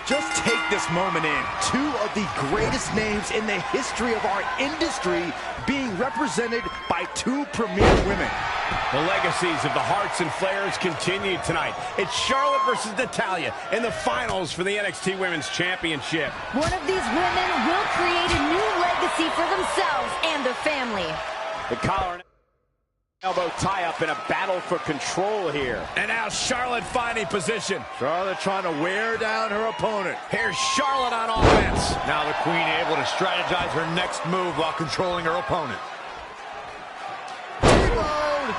Just take this moment in. Two of the greatest names in the history of our industry being represented by two premier women. The legacies of the Hearts and Flairs continue tonight. It's Charlotte versus Natalya in the finals for the NXT Women's Championship. One of these women will create a new legacy for themselves and their family. The collar and elbow tie-up in a battle for control here. And now Charlotte finding position. Charlotte trying to wear down her opponent. Here's Charlotte on offense. Now the Queen able to strategize her next move while controlling her opponent. Reload!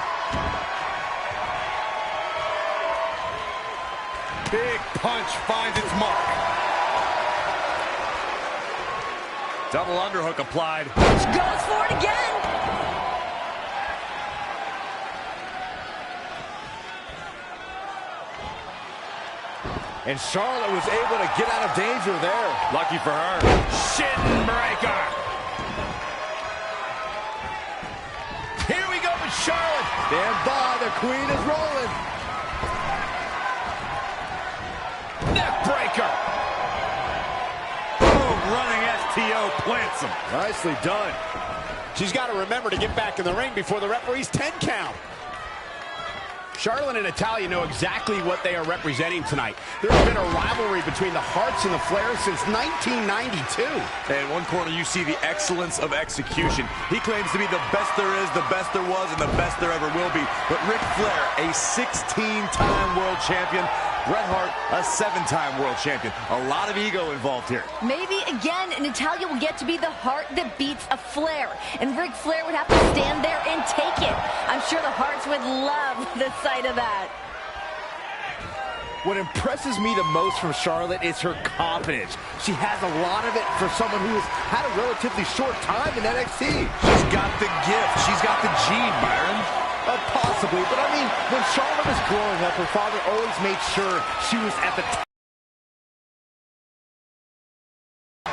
Big punch finds its mark. Double underhook applied. She goes for it again. And Charlotte was able to get out of danger there. Lucky for her. Shin breaker. Here we go with Charlotte. Stand by, the Queen is rolling. Neck breaker. Boom, running STO plants him. Nicely done. She's got to remember to get back in the ring before the referee's 10 count. Charlotte and Natalya know exactly what they are representing tonight. There's been a rivalry between the Hearts and the Flairs since 1992. In one corner, you see the excellence of execution. He claims to be the best there is, the best there was, and the best there ever will be. But Ric Flair, a 16-time world champion. Bret Hart, a 7-time world champion. A lot of ego involved here. Maybe again, Natalya will get to be the heart that beats a Flair. And Ric Flair would have to stand there and take it. I'm sure the Hearts would love the sight of that. What impresses me the most from Charlotte is her confidence. She has a lot of it for someone who has had a relatively short time in NXT. She's got the gift. She's got the gene, Byron. Possibly, but I mean, when Charlotte was growing up, her father always made sure she was at the top.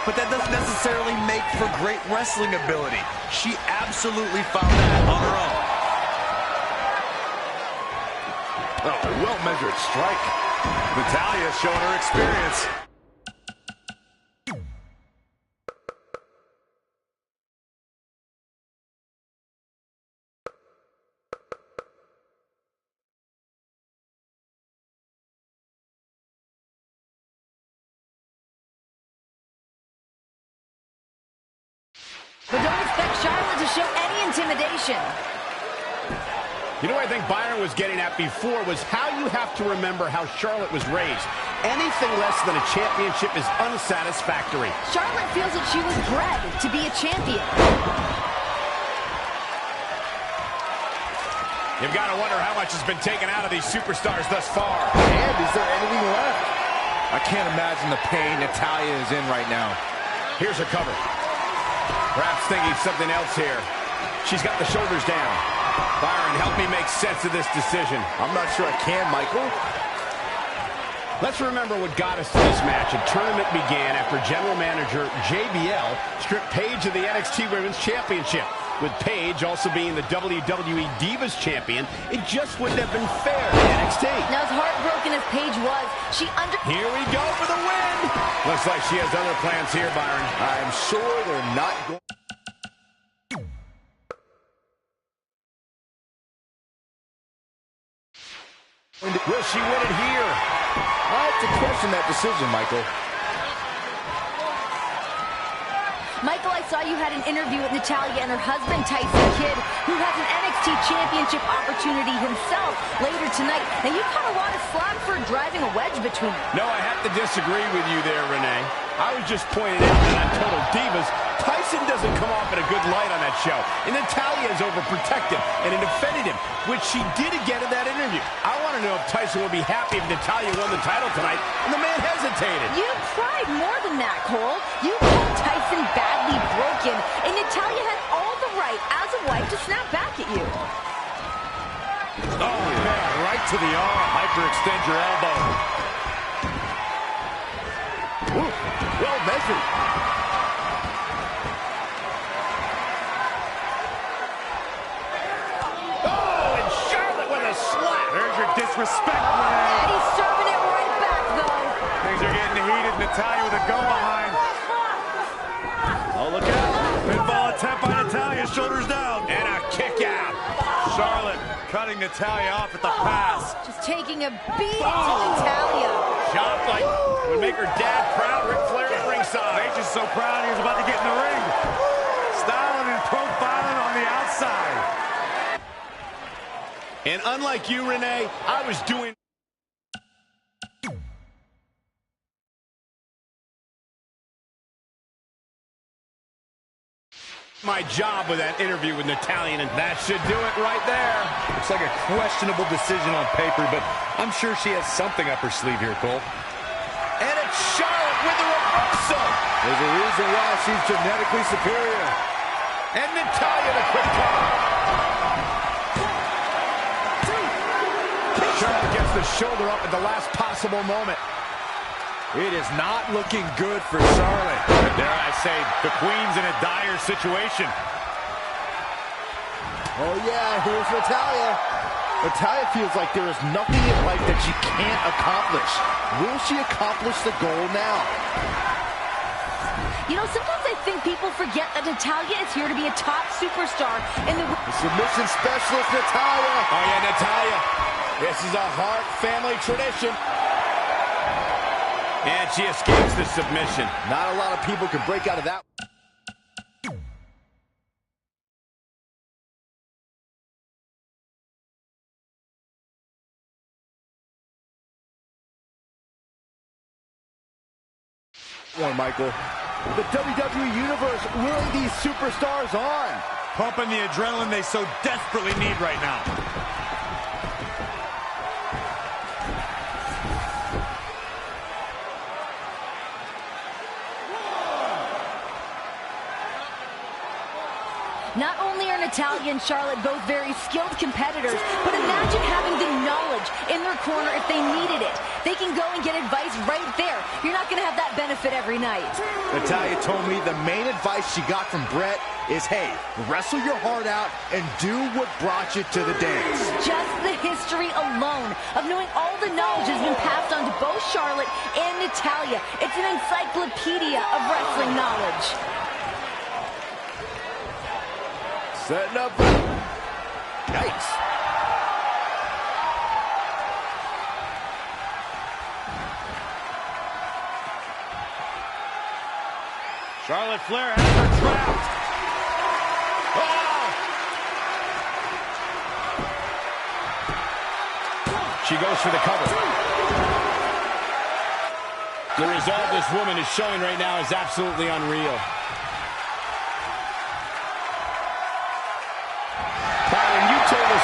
But that doesn't necessarily make for great wrestling ability. She absolutely found that on her own. Oh, a well-measured strike. Natalya showing her experience. But don't expect Charlotte to show any intimidation. You know what I think Byron was getting at before was how you have to remember how Charlotte was raised. Anything less than a championship is unsatisfactory. Charlotte feels that she was bred to be a champion. You've got to wonder how much has been taken out of these superstars thus far. And is there anything left? I can't imagine the pain Natalya is in right now. Here's her cover. Perhaps thinking something else here. She's got the shoulders down. Byron, help me make sense of this decision. I'm not sure I can, Michael. Let's remember what got us to this match. A tournament began after General Manager JBL stripped Paige of the NXT Women's Championship. With Paige also being the WWE Divas Champion, it just wouldn't have been fair to NXT. Now, as heartbroken as Paige was, Here we go for the win! Looks like she has other plans here, Byron. I'm sure they're not going. Will she win it here? I have to question that decision, Michael. Michael, I saw you had an interview with Natalya and her husband, Tyson Kidd, who has an NXT Championship opportunity himself later tonight. Now, you caught a lot of slack for driving a wedge between them. No, I have to disagree with you there, Renee. I was just pointing out that on Total Divas, Tyson doesn't come off in a good light on that show. And Natalya is overprotective and defended him, which she did again in that interview. I want to know if Tyson will be happy if Natalya won the title tonight, and the man hesitated. You tried more than that, Cole. You called Tyson badly broken, and Natalya had all the right, as a wife, to snap back at you. Oh, man, right to the arm. Hyperextend your elbow. Ooh, well measured. Oh, and Charlotte with a slap. There's your disrespect, And Renee. he's serving it right back, though. Things are getting heated. Natalya with a go behind. Oh, look out. Pinfall attempt by Natalya, shoulders down. And a kick out. Charlotte cutting Natalya off at the pass. Just taking a beating to Natalya. Shot like would make her dad proud. Ric Flair at ringside. Paige is so proud he was about to get in the ring. Styling and profiling on the outside. And unlike you, Renee, I was doing my job with that interview with Natalya, and that should do it right there. Looks like a questionable decision on paper, but I'm sure she has something up her sleeve here, Cole. And it's Charlotte with the reversal. There's a reason why she's genetically superior. And Natalya the quick cover. Charlotte gets the shoulder up at the last possible moment. It is not looking good for Charlotte. Dare I say, the Queen's in a dire situation. Oh, yeah, here's Natalya. Natalya feels like there is nothing in life that she can't accomplish. Will she accomplish the goal now? You know, sometimes I think people forget that Natalya is here to be a top superstar in the Submission specialist, Natalya. Oh, yeah, Natalya. This is a Hart family tradition. And she escapes the submission. Not a lot of people can break out of that. One, Michael. The WWE Universe willing these superstars on. Pumping the adrenaline they so desperately need right now. Not only are Natalya and Charlotte both very skilled competitors, but imagine having the knowledge in their corner if they needed it. They can go and get advice right there. You're not going to have that benefit every night. Natalya told me the main advice she got from Brett is, hey, wrestle your heart out and do what brought you to the dance. Just the history alone of knowing all the knowledge has been passed on to both Charlotte and Natalya. It's an encyclopedia of wrestling knowledge. Setting up. Yikes. Charlotte Flair has her trapped. Oh! She goes for the cover. The resolve this woman is showing right now is absolutely unreal.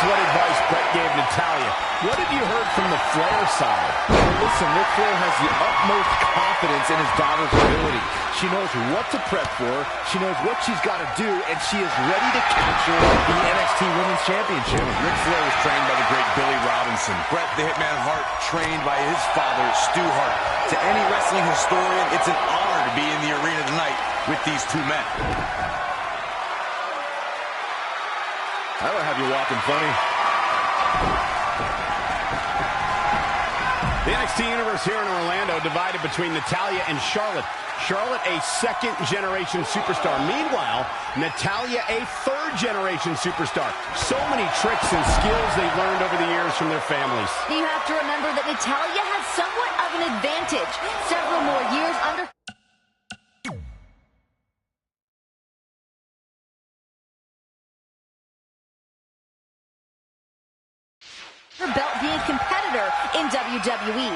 What advice Brett gave Natalya. What have you heard from the Flair side? Listen, Ric Flair has the utmost confidence in his daughter's ability. She knows what to prep for, she knows what she's got to do, and she is ready to capture the NXT Women's Championship. Ric Flair was trained by the great Billy Robinson. Bret the Hitman Hart trained by his father, Stu Hart. To any wrestling historian, it's an honor to be in the arena tonight with these two men. That'll have you walking funny. The NXT Universe here in Orlando divided between Natalya and Charlotte. Charlotte, a second-generation superstar. Meanwhile, Natalya, a third-generation superstar. So many tricks and skills they've learned over the years from their families. You have to remember that Natalya has somewhat of an advantage. Several more years under her belt being a competitor in WWE.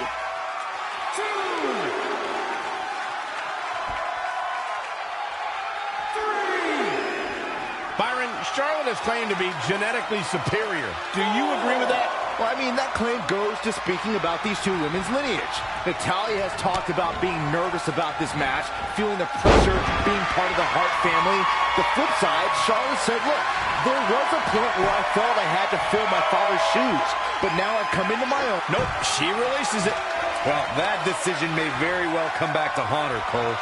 Byron, Charlotte has claimed to be genetically superior. Do you agree with that? Well, I mean, that claim goes to speaking about these two women's lineage. Natalya has talked about being nervous about this match, feeling the pressure, being part of the Hart family. The flip side, Charlotte said, look, there was a point where I felt I had to fill my father's shoes, but now I've come into my own. Nope, she releases it. Well, that decision may very well come back to haunt her, Cole.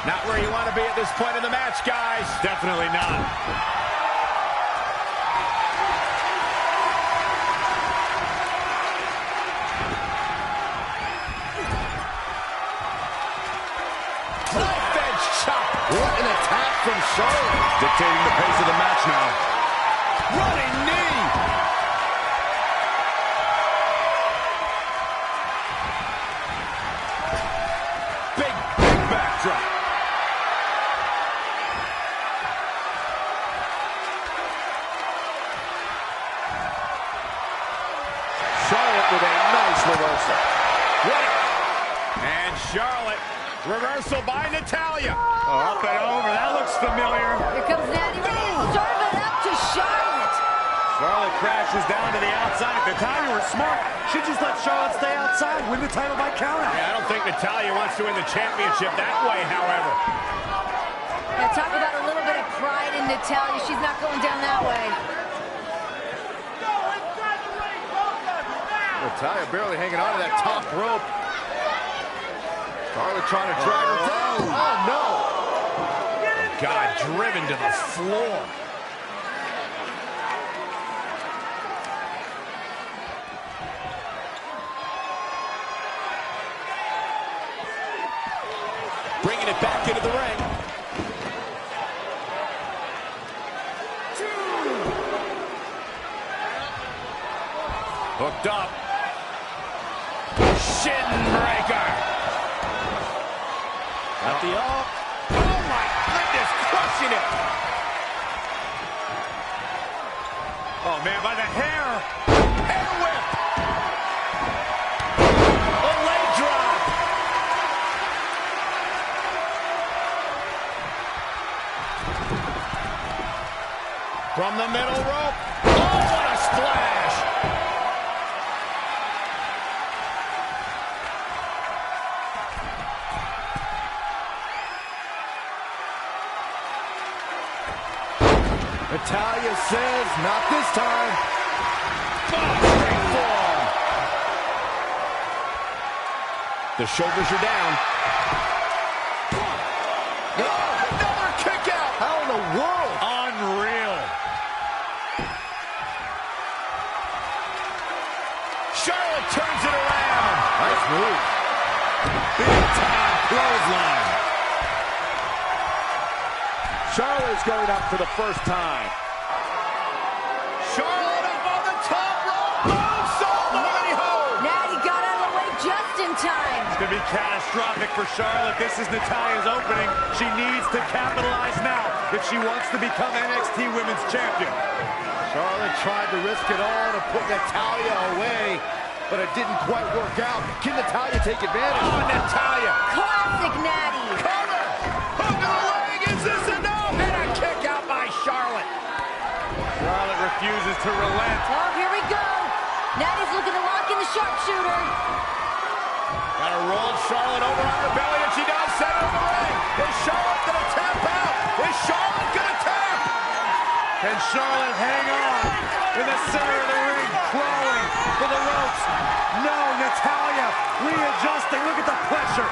Not where you want to be at this point in the match, guys. Definitely not. What an attack from Charlotte. Dictating the pace of the match now. Running knee. Big backdrop. Charlotte with a nice reversal. What? And Charlotte. Reversal by Natalya. Up and over. That looks familiar. Here comes Natty ready to serve it up to Charlotte. Charlotte crashes down to the outside. If Natalya were smart, she'd just let Charlotte stay outside, win the title by countout. Yeah, I don't think Natalya wants to win the championship that way, however. Now talk about a little bit of pride in Natalya. She's not going down that way. Natalya barely hanging on to that top rope. Charlotte trying to drag her down. Oh, no. God, driven to the floor. Bringing it back into the ring. Hooked up. Shin breaker. Got the up. Oh my goodness, crushing it. Oh, man, by the hair. Hair whip. A leg drop. From the middle rope. Oh, what a splash. Natalya says, not this time. Straight forearm. The shoulders are down. Another kick out. How in the world? Unreal. Charlotte turns it around. Nice move. Big time clothesline. Charlotte is going up for the first time. Charlotte up on the top rope. Moonsault, nobody home. Natty got out of the way just in time. It's going to be catastrophic for Charlotte. This is Natalya's opening. She needs to capitalize now if she wants to become NXT Women's Champion. Charlotte tried to risk it all to put Natalya away, but it didn't quite work out. Can Natalya take advantage? Oh, Natalya. Classic Natty. Cover. Hook of the leg. Is this enough? And a kick out by Charlotte. Charlotte refuses to relent. Oh, here we go. Natty's looking to lock in the sharpshooter. Got to roll Charlotte over on her belly, and she does. Center of the ring. Is Charlotte going to tap out? Is Charlotte going to tap? Can Charlotte hang on in the center of the ring, crawling for the ropes? No, Natalya readjusting. Look at the pressure.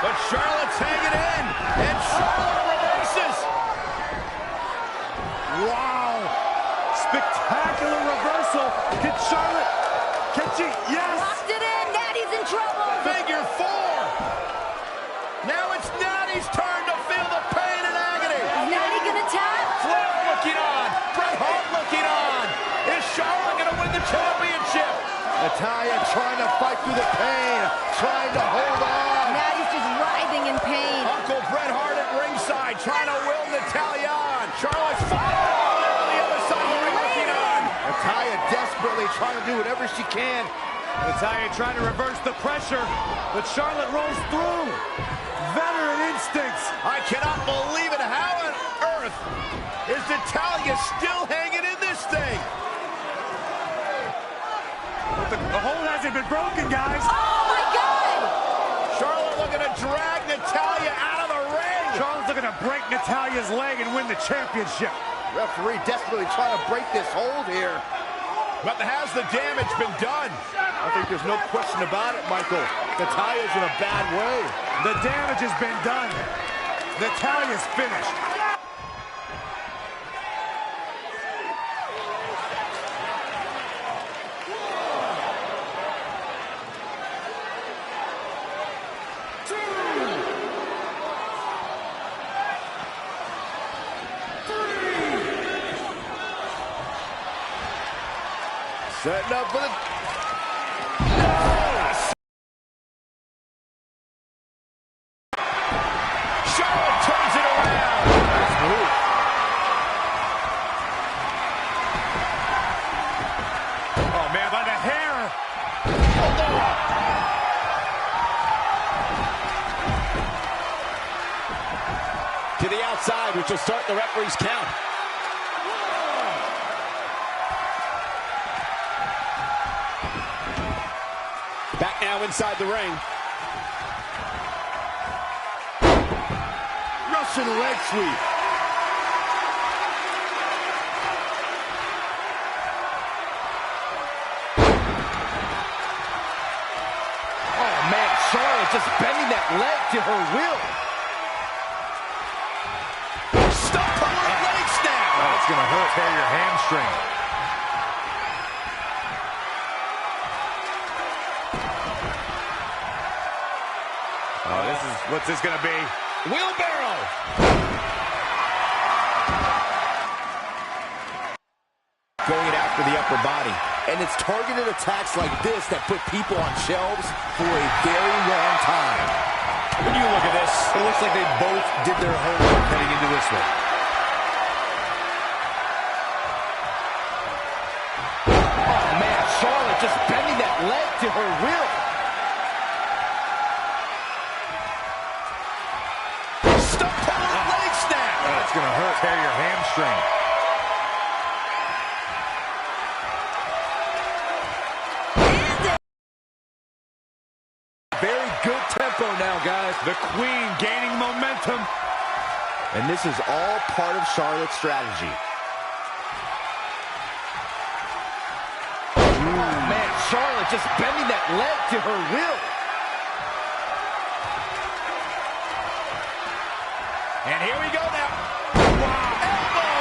But Charlotte's hanging in, and Charlotte reverses. Wow. Spectacular reversal. Can she? Yes. Locked it in. Natty's in trouble. Figure four. Now it's Natty's turn to feel the pain and agony. Is Natty going to tap? Flair looking on. Bret Hart looking on. Is Charlotte going to win the championship? Natalya trying to fight through the pain, trying to hold on. Natty's just writhing in pain. Uncle Bret Hart at ringside trying to will Natalya on. Charlotte's following on the other side of the ring looking on. Natalya desperately trying to do whatever she can. Natalya trying to reverse the pressure, but Charlotte rolls through. Veteran instincts. I cannot believe it. How on earth is Natalya still hanging in this thing? But the hold hasn't been broken, guys. Oh, my God. Charlotte looking to drag Natalya out of the ring. Charlotte's looking to break Natalya's leg and win the championship. Referee desperately trying to break this hold here. But has the damage been done? I think there's no question about it, Michael. Natalya's in a bad way. The damage has been done. Natalya's finished. Setting up for the... Charlotte turns it around. Nice move. Oh, man, by the hair. To the outside, which will start the referee's count. Back now inside the ring. Russian leg sweep. Oh, man, Charlotte just bending that leg to her will. Stop her with a leg snap. Oh, it's going to hurt. Tear your hamstring. Oh, what's this going to be? Wheelbarrow. Going after the upper body. And it's targeted attacks like this that put people on shelves for a very long time. When you look at this, It looks like they both did their homework heading into this one. Oh, man, Charlotte just bending that leg to her will. stop her with a leg snap. Oh, it's going to hurt. Tear your hamstring. Very good tempo now, guys. The Queen gaining momentum. And this is all part of Charlotte's strategy. Oh, man, Charlotte just bending that leg to her will. And here we go now. Wow. Elbow.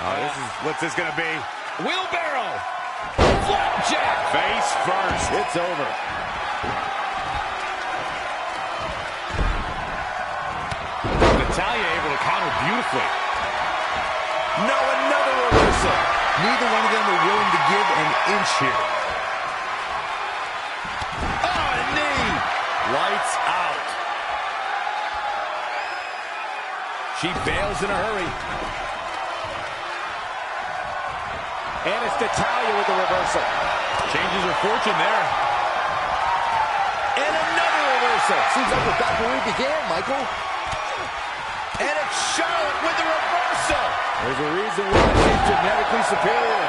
Oh, what's this going to be? Wheelbarrow. Flapjack. Face first. It's over. Natalia able to counter beautifully. No, another reversal. Neither one of them are willing to give an inch here. Oh, a knee. Lights out. She bails in a hurry. And it's Natalia with the reversal. Changes her fortune there. And another reversal. Seems like we're back where we began, Michael. And it's Charlotte with the reversal. There's a reason why she's genetically superior.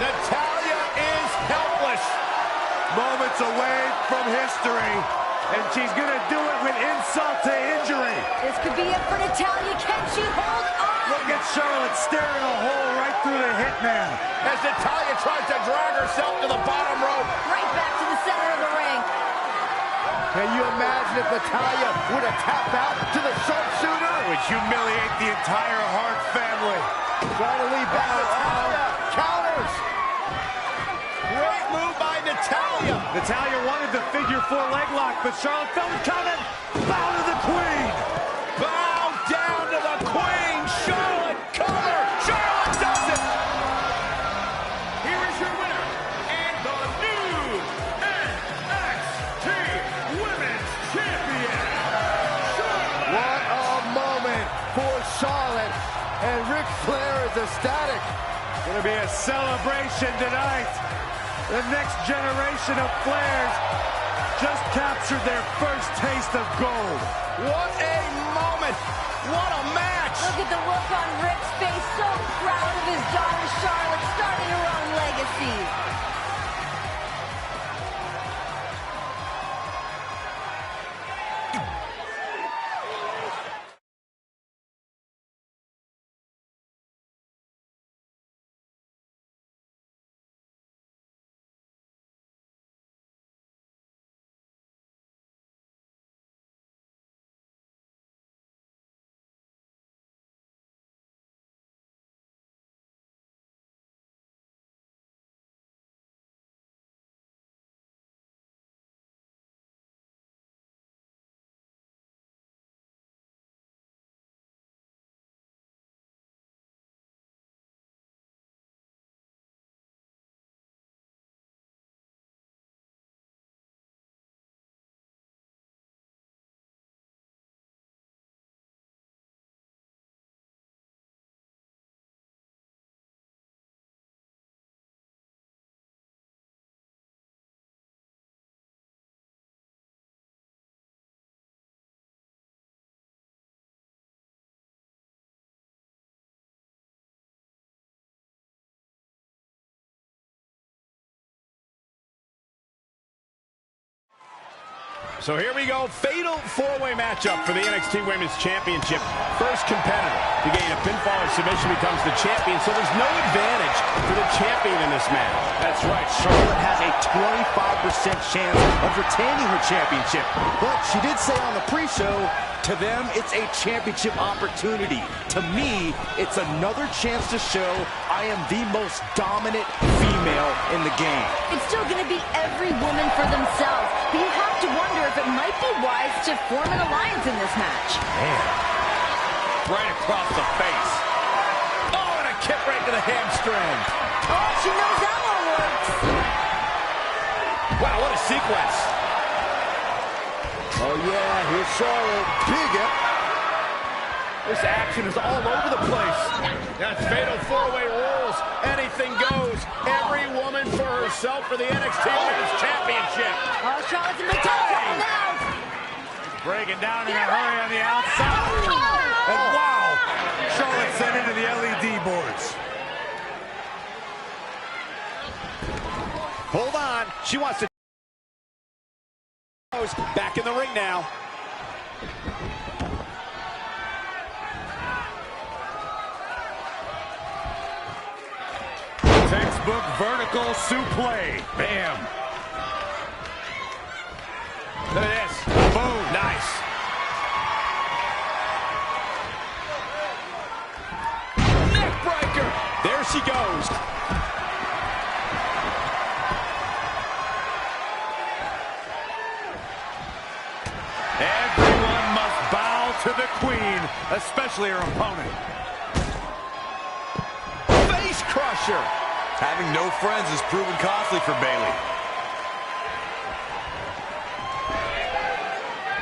Natalia is helpless. Moments away from history. And she's going to do it with insult to injury. This could be it for Natalia. Can she hold on? Look at Charlotte staring a hole right through the hitman. As Natalia tries to drag herself to the bottom rope. Right back to the center of the ring. Can you imagine if Natalia would have tapped out to the sharpshooter? It would humiliate the entire Hart family. Trying to lead back Natalia. Counters. Great move by Natalia. Natalia wanted the figure 4 leg lock, but Charlotte felt it coming. Bow to the Queen. Bow down to the Queen. Charlotte, cover. Charlotte does it. Here is your winner, and the new NXT Women's Champion, Charlotte. What a moment for Charlotte. And Ric Flair is ecstatic. Going to be a celebration tonight. The next generation of Flairs just captured their first taste of gold. What a moment. What a match. Look at the look on Ric's face. So proud of his daughter Charlotte starting her own legacy. So here we go, fatal four-way matchup for the NXT Women's Championship. First competitor to gain a pinfall or submission becomes the champion, so there's no advantage for the champion in this match. That's right, Charlotte has a 25% chance of retaining her championship. But she did say on the pre-show, to them, it's a championship opportunity. To me, it's another chance to show I am the most dominant female in the game. It's still going to be every woman for themselves, but you have to wonder if it might be wise to form an alliance in this match. Man, right across the face. Oh, and a kick right to the hamstring. Oh, she knows that one works. Wow, what a sequence. Oh, yeah, here's Charlotte. Big hit. This action is all over the place. That's fatal four-way rules. Anything goes. Every woman for herself for the NXT Women's Championship. Oh, Charlotte's in big trouble now. Breaking down in a hurry on the outside. And wow, Charlotte sent into the LED boards. Hold on. She wants to... Back in the ring now. Textbook vertical suplex. Bam. Look at this. Boom. Nice. Neck breaker. There she goes. Everyone must bow to the queen, especially her opponent. Face crusher. Having no friends has proven costly for Bayley.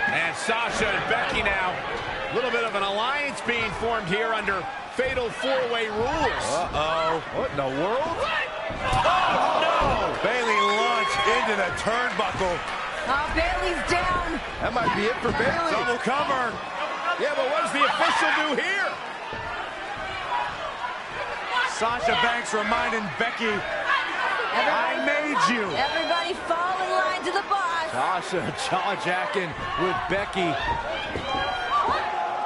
And Sasha and Becky now. A little bit of an alliance being formed here under fatal four-way rules. Uh-oh. What in the world? Oh, no! Bayley launched into the turnbuckle. Oh, Bayley's down. That might be it for Bayley. Double cover. Yeah, but what does the official do here? Sasha Banks reminding Becky, I made you. Everybody fall in line to the boss. Sasha jaw-jacking with Becky.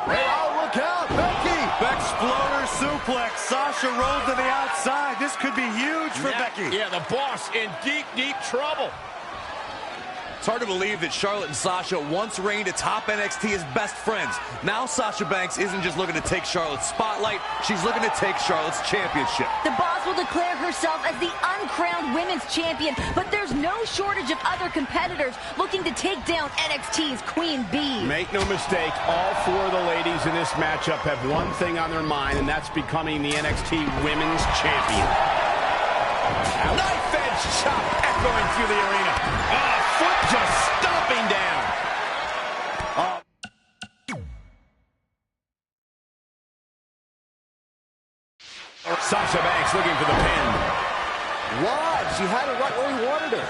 Hey, oh, look out, Becky! Exploder suplex. Sasha rolled to the outside. This could be huge for Becky. Yeah, the boss in deep, deep trouble. It's hard to believe that Charlotte and Sasha once reigned atop NXT as best friends. Now Sasha Banks isn't just looking to take Charlotte's spotlight, she's looking to take Charlotte's championship. The boss will declare herself as the uncrowned women's champion, but there's no shortage of other competitors looking to take down NXT's Queen Bee. Make no mistake, all four of the ladies in this matchup have one thing on their mind, and that's becoming the NXT Women's Champion. Knife edge chop echoing through the arena. Foot just stomping down. Sasha Banks looking for the pin. Why? She had it right where he wanted her.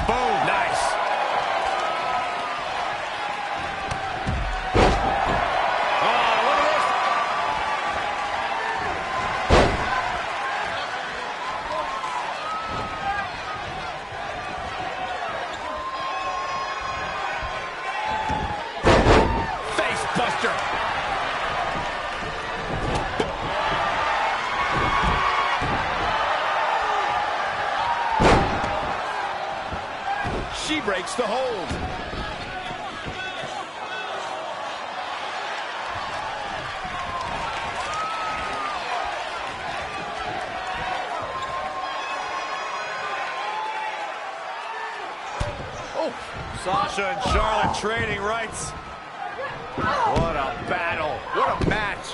Boom. Nice. Oh, look at this. Face buster. She breaks the hold. Oh, Sasha and Charlotte trading rights. What a battle. What a match.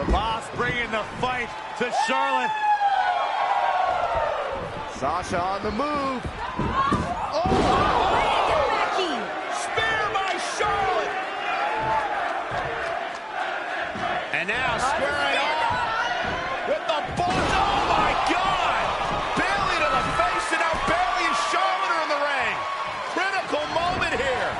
The boss bringing the fight to Charlotte. Sasha on the move. Becky. Spear by Charlotte. And now squaring off with the boss. Oh my God! Bayley to the face, and now Bayley and Charlotte are in the ring. Critical moment here.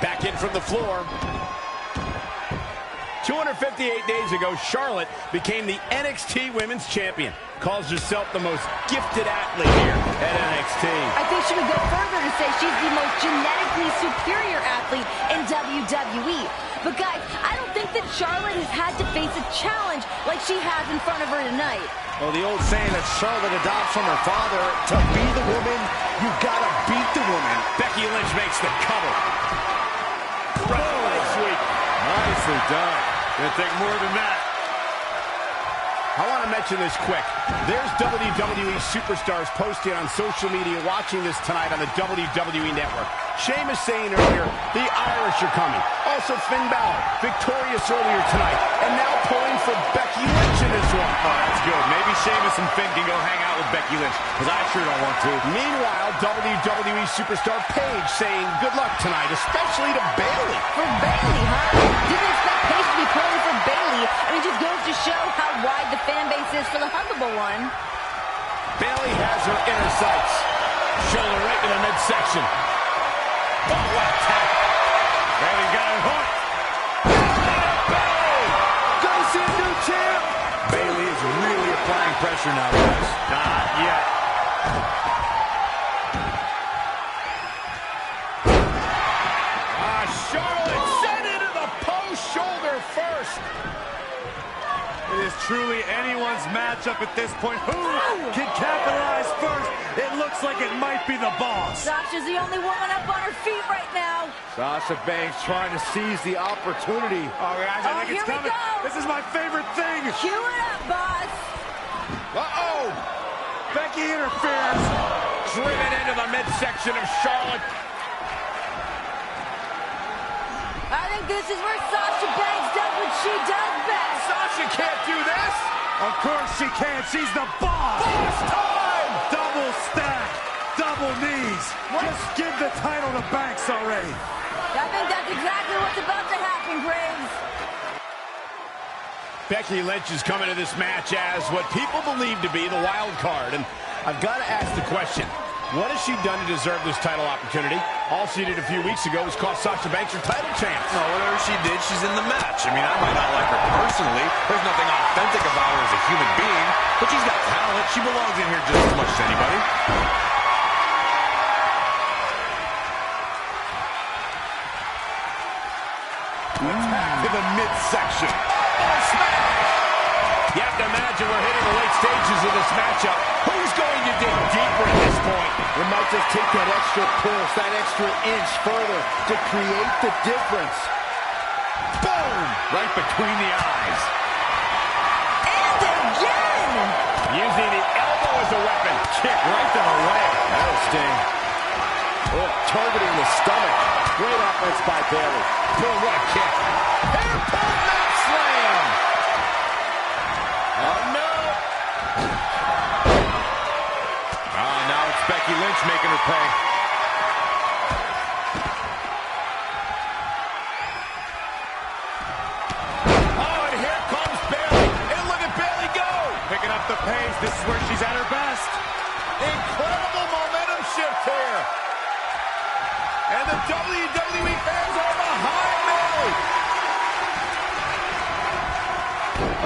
Back in from the floor. 258 days ago, Charlotte became the NXT Women's Champion. Calls herself the most gifted athlete here at NXT. I think she would go further to say she's the most genetically superior athlete in WWE. But guys, I don't think that Charlotte has had to face a challenge like she has in front of her tonight. Well, the old saying that Charlotte adopts from her father, to be the woman, you gotta beat the woman. Becky Lynch makes the cover. Leg sweep. Nicely done. Gonna take more than that. I want to mention this quick. There's WWE superstars posting on social media watching this tonight on the WWE Network. Sheamus saying earlier, the Irish are coming. Also Finn Balor, victorious earlier tonight, and now pulling for Becky Lynch in this one. Oh, that's good. Maybe Sheamus and Finn can go hang out with Becky Lynch, because I sure don't want to. Meanwhile, WWE superstar Paige saying good luck tonight, especially to Bayley. For Bayley, huh? Didn't expect Paige to be pulling for Bayley. I mean, just goes to show how wide the fan base is for the huggable one. Bayley has her inner sights. Shoulder right to the midsection. Oh, what a tap. Bayley got it hooked. Gonna see a new champ. Bayley is really applying pressure now, guys. Not yet. Charlotte sent into the post, shoulder first. It is truly anyone's matchup at this point. Who can capitalize first? It looks like it might be the boss. Sasha's the only woman up on her feet right now. Sasha Banks trying to seize the opportunity. Oh, guys, I think here it's we coming. go. This is my favorite thing. Cue it up, boss. Uh-oh. Becky interferes. Driven into the midsection of Charlotte. I think this is where Sasha Banks does what she does best. Sasha can't do this. Of course she can. She's the boss. Boss time. Double stack. Double knees. Just give the title to Banks already. I think that's exactly what's about to happen, Graves. Becky Lynch is coming to this match as what people believe to be the wild card. And I've got to ask the question, what has she done to deserve this title opportunity? All she did a few weeks ago was cost Sasha Banks her title chance. No, whatever she did, she's in the match. I mean, I might not like her personally. There's nothing authentic about her as a human being, but she's got talent. She belongs in here just as much as anybody. Attack to the midsection. Oh, smash! You have to imagine we're hitting the late stages of this matchup. Who's going to dig deeper at this point? It might just take that extra push, that extra inch further to create the difference. Boom! Right between the eyes. And again! Using the elbow as a weapon. Kick right to the leg. That'll sting. Oh, targeting the stomach. Great offense by Bayley. Boom, what a kick. Hairpin mat slam. Oh, no. Now it's Becky Lynch making her pay. Oh, and here comes Bayley. And look at Bayley go. Picking up the pace. This is where she's at her best. Incredible momentum shift here. And the WWE fans are behind Bayley.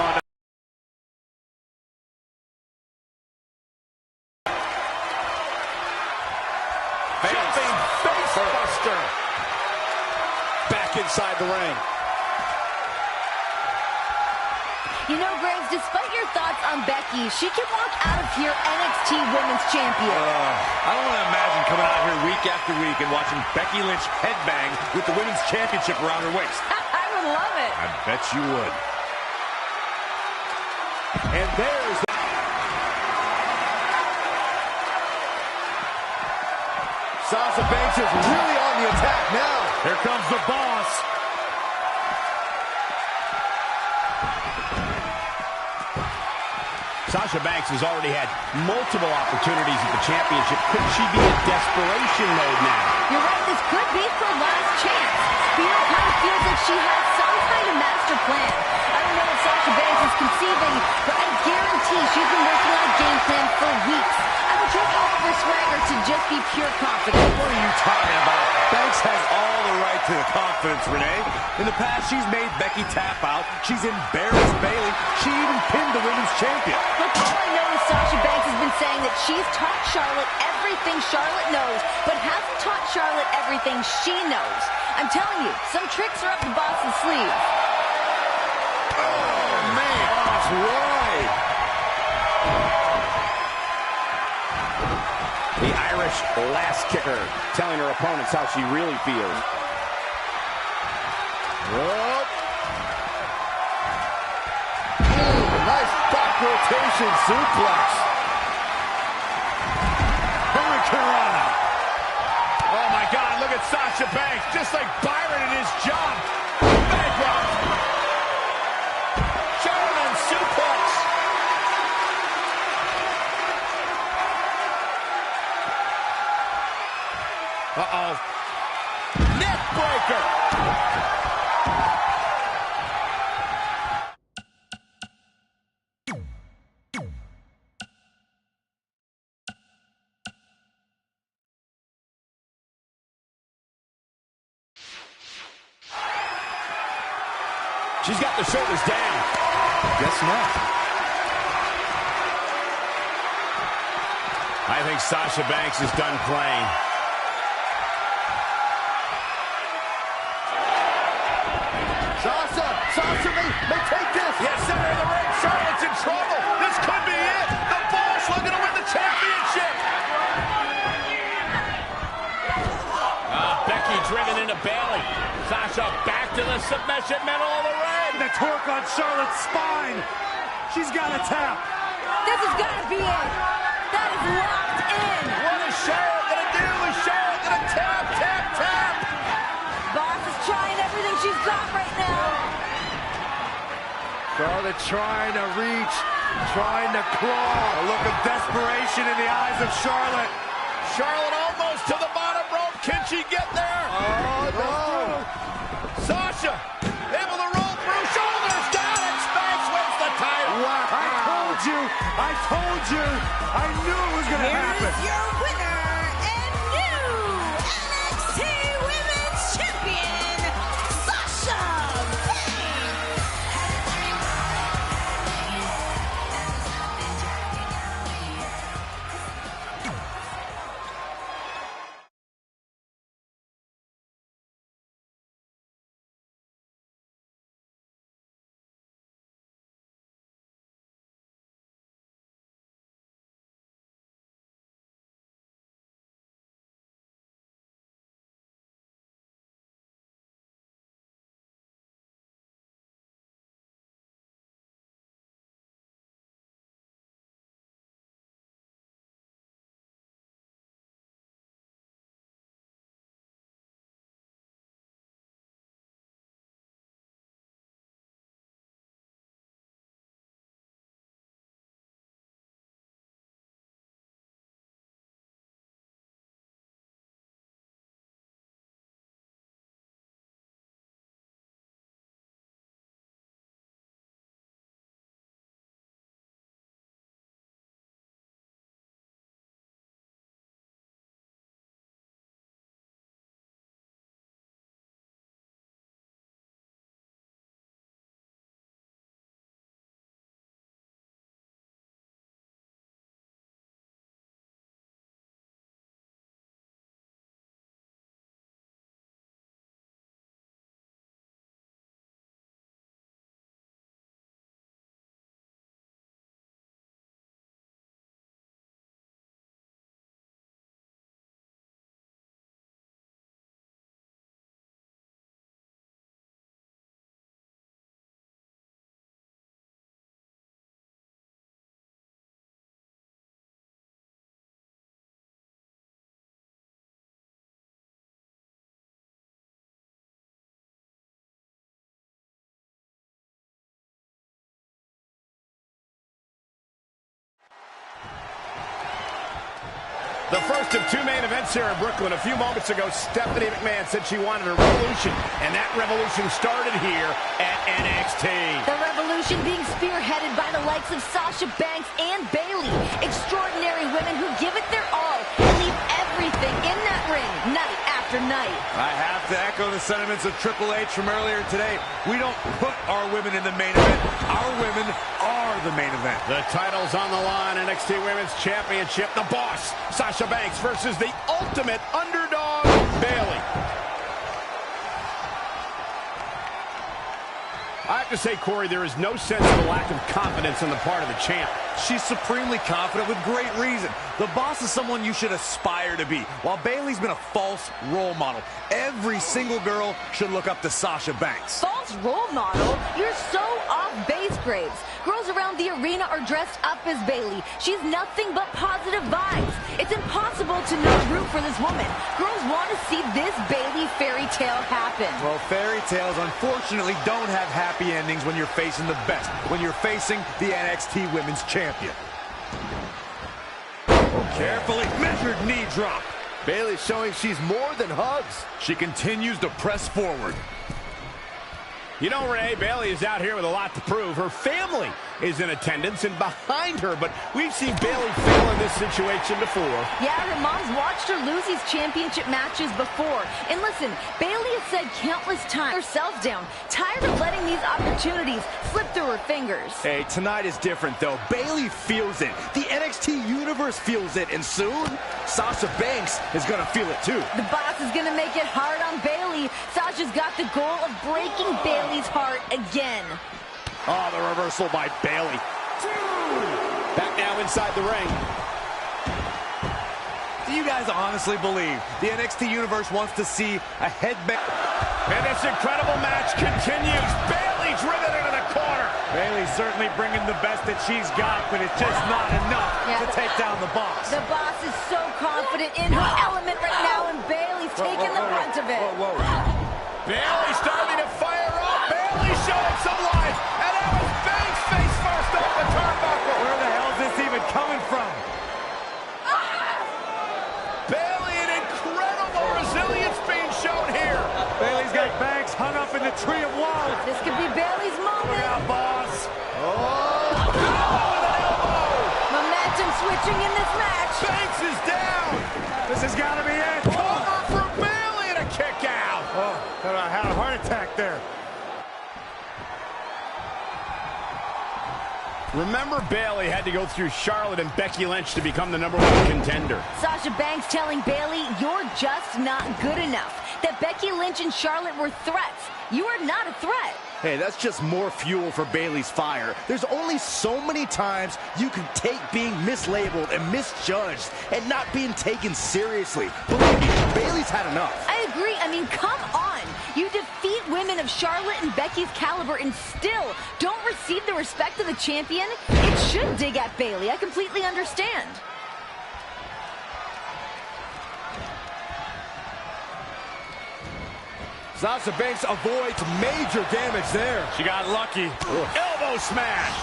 Oh, no. Jumping face buster. Back inside the ring. You know, Graves, despite your thoughts on Becky, she can walk out of here NXT Women's Champion. I don't want to imagine coming out here week after week and watching Becky Lynch headbang with the Women's Championship around her waist. I would love it. I bet you would. And there's the... Sasha Banks is really on the attack now. Here comes the boss. Sasha Banks has already had multiple opportunities at the championship. Could she be in desperation mode now? You're right, this could be her last chance. Spear kind of feels like she has some kind of master plan. I don't know what Sasha Banks is conceiving, but I guarantee she's been working on a game plan for weeks. I would trade all of her her swagger to just be pure confidence. What are you talking about? Banks has all the right to the confidence, Renee. In the past, she's made Becky tap out. She's embarrassed Bayley. She even pinned the women's champion. Look, all I know is Sasha Banks has been saying that she's taught Charlotte everything Charlotte knows, but hasn't taught Charlotte everything she knows. I'm telling you, some tricks are up the boss's sleeve. Oh, man. That's right. The Irish last kicker, telling her opponents how she really feels. Oh. Nice back rotation suplex. Hurricanrana. Oh my God, look at Sasha Banks, just like Byron in his job. Bankrupt. German suplex. Uh-oh. Neck breaker. She's got the shoulders down. Guess not. I think Sasha Banks is done playing. Sasha may take this. Yes, center of the ring. Charlotte's in trouble. This could be it. The Boss looking to win the championship. Becky driven into Bayley. Sasha back to the submission middle of the ring. The torque on Charlotte's spine. She's got to tap. This has got to be it. That is locked in. What is Charlotte going to do? Is Charlotte going to tap, tap, tap? Boss is trying everything she's got right now. Charlotte trying to reach, trying to claw. A look of desperation in the eyes of Charlotte. Charlotte almost to the bottom rope. Can she get there? Oh, no. Sasha able to roll through. Shoulders down and Banks wins the title. Wow. I told you. I knew it was going to happen. Here is your winner and new NXT Women's Champion, Sasha Banks. The first of two main events here in Brooklyn. A few moments ago, Stephanie McMahon said she wanted a revolution, and that revolution started here at NXT. The revolution being spearheaded by the likes of Sasha Banks and Bayley. Extraordinary women who give it their all I have to echo the sentiments of Triple H from earlier today. We don't put our women in the main event. Our women are the main event. The title's on the line. NXT Women's Championship. The Boss, Sasha Banks, versus the ultimate underdog, Bayley. I have to say, Corey, there is no sense of a lack of confidence on the part of the champ. She's supremely confident with great reason. The Boss is someone you should aspire to be, while Bayley's been a false role model. Every single girl should look up to Sasha Banks. False role model? You're so off base, Graves. Girls around the arena are dressed up as Bayley. She's nothing but positive vibes. It's impossible to not root for this woman. Girls want to see this Bayley fairy tale happen. Well, fairy tales unfortunately don't have happy endings when you're facing the best, when you're facing the NXT Women's Champion. Carefully measured knee drop. Bayley's showing she's more than hugs. She continues to press forward. You know, Renee, Bayley is out here with a lot to prove. Her family is in attendance and behind her, but we've seen Bayley fail in this situation before. Yeah, her mom's watched her lose these championship matches before. And listen, Bayley has said countless times herself down, tired of letting these opportunities slip through her fingers. Hey, tonight is different, though. Bayley feels it. The NXT Universe feels it, and soon, Sasha Banks is going to feel it, too. The Boss is going to make it hard on Bayley. Sasha's got the goal of breaking Bayley's heart again. Oh, the reversal by Bayley. Back now inside the ring. Do you guys honestly believe the NXT Universe wants to see a headbang? And this incredible match continues. Bayley driven into the corner. Bayley's certainly bringing the best that she's got, but it's just not enough to take down the Boss. The Boss is so confident in her element right now, and Bayley's taking the brunt of it. Bayley starting to fire up. Bayley showing some life. And it was Banks face first off the turnbuckle. Where the hell is this even coming from? Bayley, an incredible resilience being shown here. Bayley's got Banks hung up in the tree of woe. This could be Bayley's moment. Look out, Boss. Oh, with an elbow. Momentum switching in this match. Banks is down. This has got to be it. Over for Bayley and a kick out. Oh, I had a heart attack there. Remember, Bayley had to go through Charlotte and Becky Lynch to become the #1 contender. Sasha Banks telling Bayley, you're just not good enough. That Becky Lynch and Charlotte were threats. You are not a threat. Hey, that's just more fuel for Bayley's fire. There's only so many times you can take being mislabeled and misjudged and not being taken seriously. Believe me, Bayley's had enough. I agree. I mean, come on. You defeat women of Charlotte and Becky's caliber and still don't receive the respect of the champion? It should dig at Bayley. I completely understand. Sasha Banks avoids major damage there. She got lucky. Elbow smash.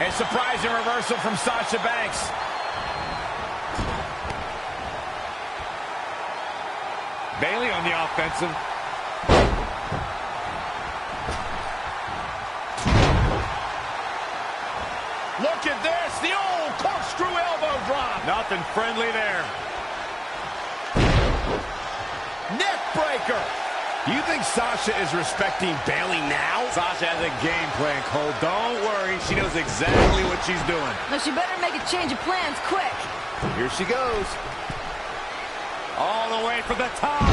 A surprising reversal from Sasha Banks. Bayley on the offensive. Look at this, the old corkscrew elbow drop. Nothing friendly there. Neck breaker. You think Sasha is respecting Bayley now? Sasha has a game plan, Cole. Don't worry, she knows exactly what she's doing. Now she better make a change of plans quick. Here she goes. All the way for the top.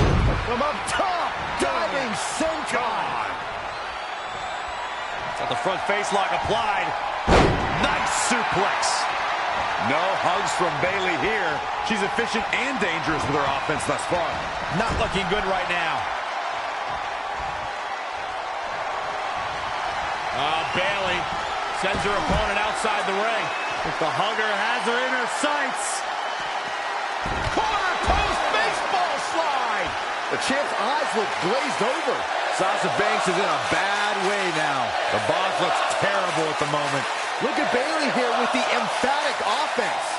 From up top, diving senton. Got the front face lock applied. Nice suplex. No hugs from Bayley here. She's efficient and dangerous with her offense thus far. Not looking good right now. Bayley sends her opponent outside the ring. If the hugger has her in her sights. Corner post baseball slide. The champ's eyes look glazed over. Sasha Banks is in a bad way now. The Boss looks terrible at the moment. Look at Bayley here with the emphatic offense.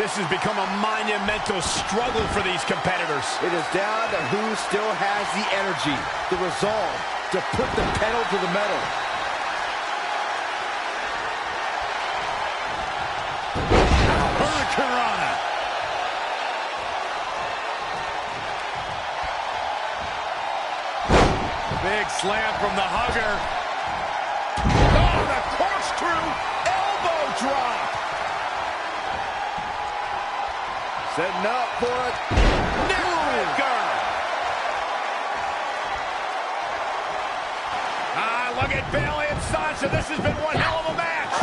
This has become a monumental struggle for these competitors. It is down to who still has the energy, the resolve to put the pedal to the metal. Hurricanrana. Big slam from the hugger. Oh, the corkscrew elbow drop. Setting up for it. Neckbreaker. Look at Bayley and Sasha. This has been one hell of a match.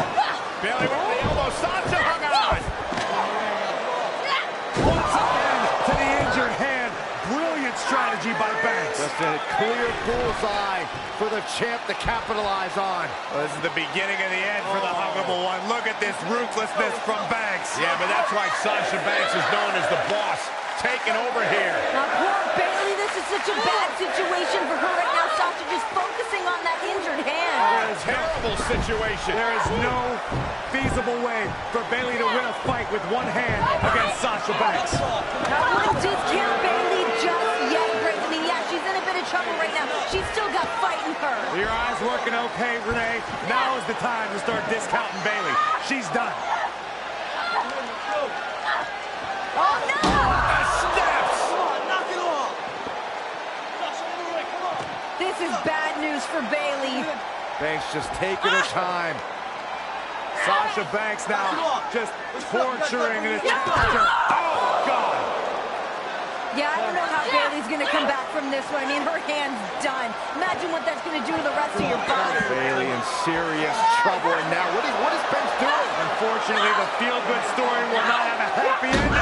Bayley with the elbow. Sasha hung on. Once again to the injured hand. Brilliant strategy by Banks. Just a clear bullseye for the champ to capitalize on. Well, this is the beginning of the end for the huggable one. Look at this ruthlessness from Banks. Yeah, but that's why Sasha Banks is known as the boss. Taking over here. Now, poor Bayley, this is such a bad situation for her right now. Sasha just focusing on that injured hand. A terrible situation. There is no feasible way for Bayley to win a fight with one hand against Sasha Banks. Now, I wouldn't discount Bayley just yet, Grace. I mean, yeah, she's in a bit of trouble right now. She's still got fight in her. Your eyes working okay, Renee. Now is the time to start discounting Bayley. She's done. Oh, no! This is bad news for Bayley. Banks just taking her time. Sasha Banks now just torturing the challenger. Oh, God. Yeah, I don't know how Bayley's going to come back from this one. I mean, her hand's done. Imagine what that's going to do to the rest of your body. Bayley in serious trouble. And now, what is Banks doing? Unfortunately, the feel-good story will not have a happy ending.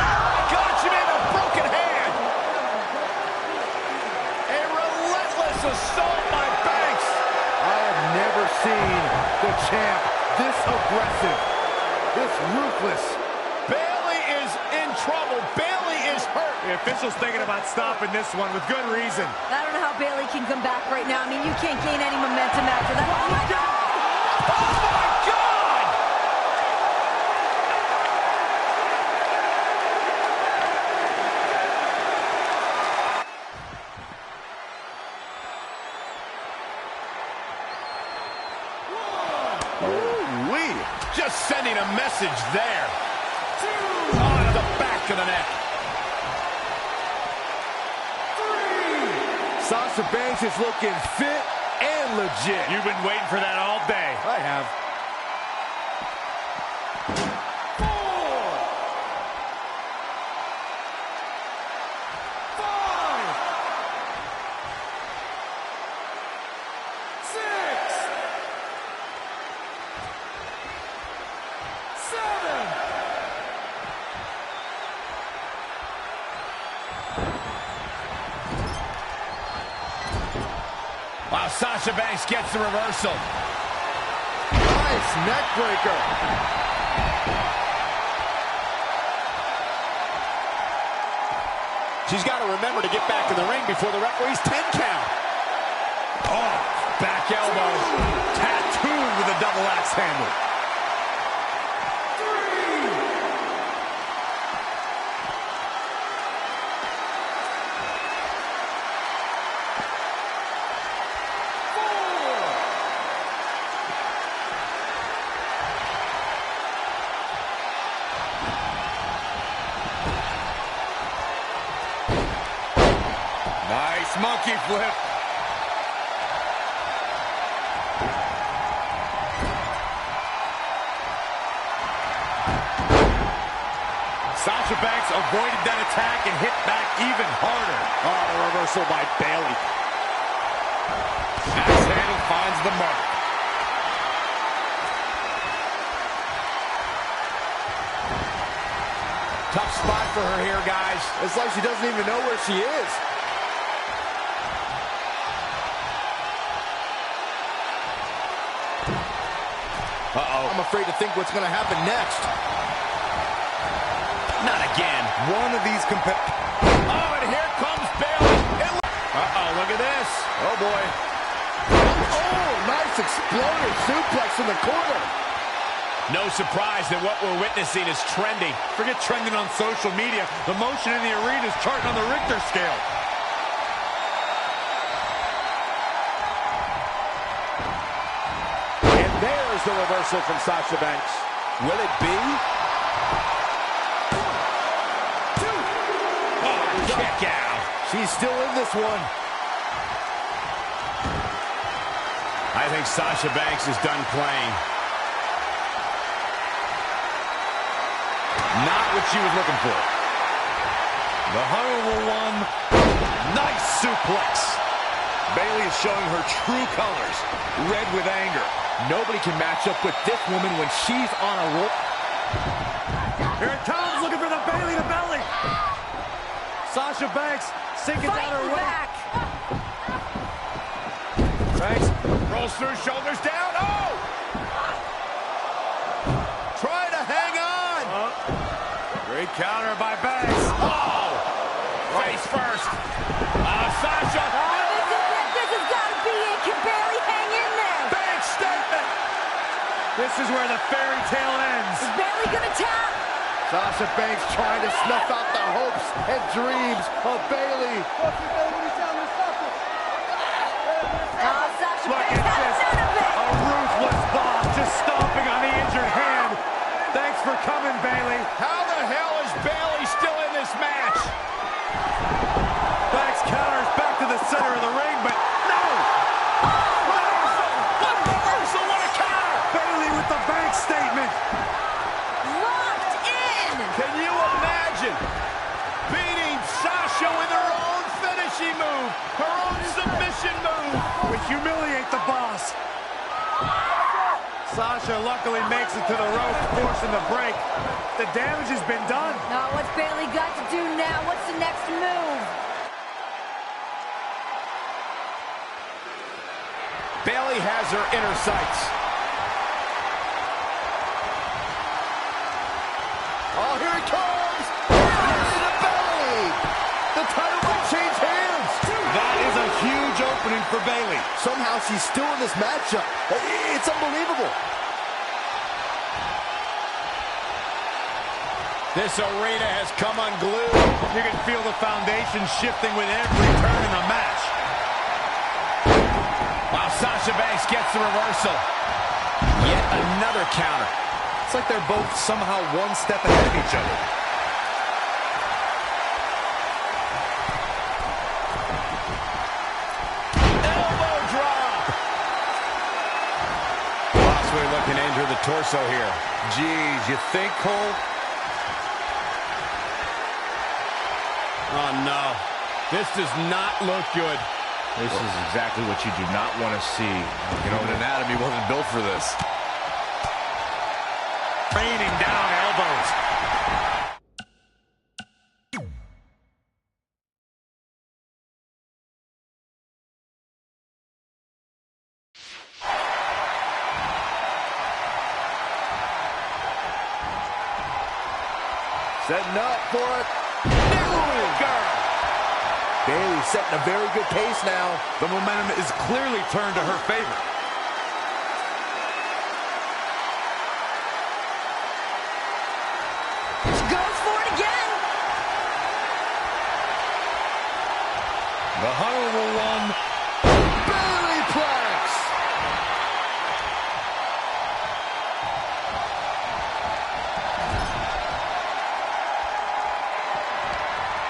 God, she made a broken hand. A relentless assault by Banks. I have never seen the champ this aggressive, this ruthless. Bayley is in trouble. Bayley is hurt. The official's thinking about stopping this one with good reason. I don't know how Bayley can come back right now. I mean, you can't gain any momentum after that. Oh, my God! Oh, my God! Ooh-wee. Just sending a message there. On the back of the neck. Sasha Banks is looking fit and legit. You've been waiting for that all day. I have. 4, 5, 6, 7. Wow, Sasha Banks gets the reversal. Nice neck breaker. She's got to remember to get back in the ring before the referee's 10 count. Oh, back elbow. Tattooed with a double axe handle. 3. Nice monkey flip. Sasha Banks avoided that attack and hit back even harder. Oh, the reversal by Bayley. Axe handle finds the mark. Tough spot for her here, guys. It's like she doesn't even know where she is. Uh-oh. I'm afraid to think what's going to happen next. Not again. One of these Oh, and here comes Bayley. Uh-oh, look at this. Oh, boy. Oh, nice explosive suplex in the corner. No surprise that what we're witnessing is trending. Forget trending on social media. The motion in the arena is charting on the Richter scale. And there's the reversal from Sasha Banks. Will it be? Kick out. She's still in this one. I think Sasha Banks is done playing. Not what she was looking for. The Horrible One. Nice suplex. Bayley is showing her true colors. Red with anger. Nobody can match up with this woman when she's on a roll. Here it comes, looking for the Bayley to belly. Sasha Banks sinking down her back. Banks Rolls through, shoulders down. Oh! Try to hang on. Great counter by Banks. Oh! Face first. Sasha. This has got to be it. Can barely hang in there. Banks statement. This is where the fairy tale ends. Is Bayley going to tap? Sasha Banks trying to snuff out the hopes and dreams of Bayley. Sasha Look Banks at has this. none of it. A ruthless bomb just stomping on the injured hand. Thanks for coming, Bayley. How the hell is Bayley still in this match? Banks counters back to the center of the ring, but no! What a reversal, what a counter! Bayley with the Banks statement. Locked in. Can you imagine beating Sasha with her own finishing move, her own submission move? We humiliate the boss. Sasha luckily makes it to the rope, forcing the break. The damage has been done. Now, what's Bayley got to do now? What's the next move? Bayley has her inner sights. Oh, here it comes! Into the belly! The title might change hands! That is a huge opening for Bayley. Somehow she's still in this matchup. It's unbelievable. This arena has come unglued. You can feel the foundation shifting with every turn in the match. While Sasha Banks gets the reversal. Yet another counter. It's like they're both somehow one step ahead of each other. Elbow drop. Possibly looking to injure the torso here. Geez, you think, Cole? Oh, no. This does not look good. This is exactly what you do not want to see. Human anatomy wasn't built for this. Raining down elbows. Setting up for it. Girl. Bayley setting a very good pace now. The momentum is clearly turned to her favor. She goes for it again. The Horrible One. Bayley Plex.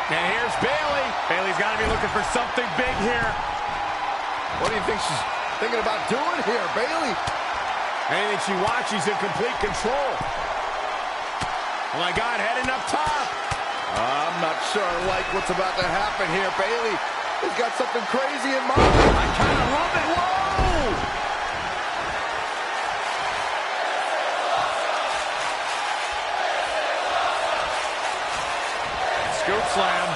And here's Bayley. Bayley's got to be looking for something big here. What do you think she's thinking about doing here, Bayley? Anything she wants, she's in complete control. Oh my God, heading up top. I'm not sure I like what's about to happen here. Bayley has got something crazy in mind. I kind of love it. Whoa! Scoop slam.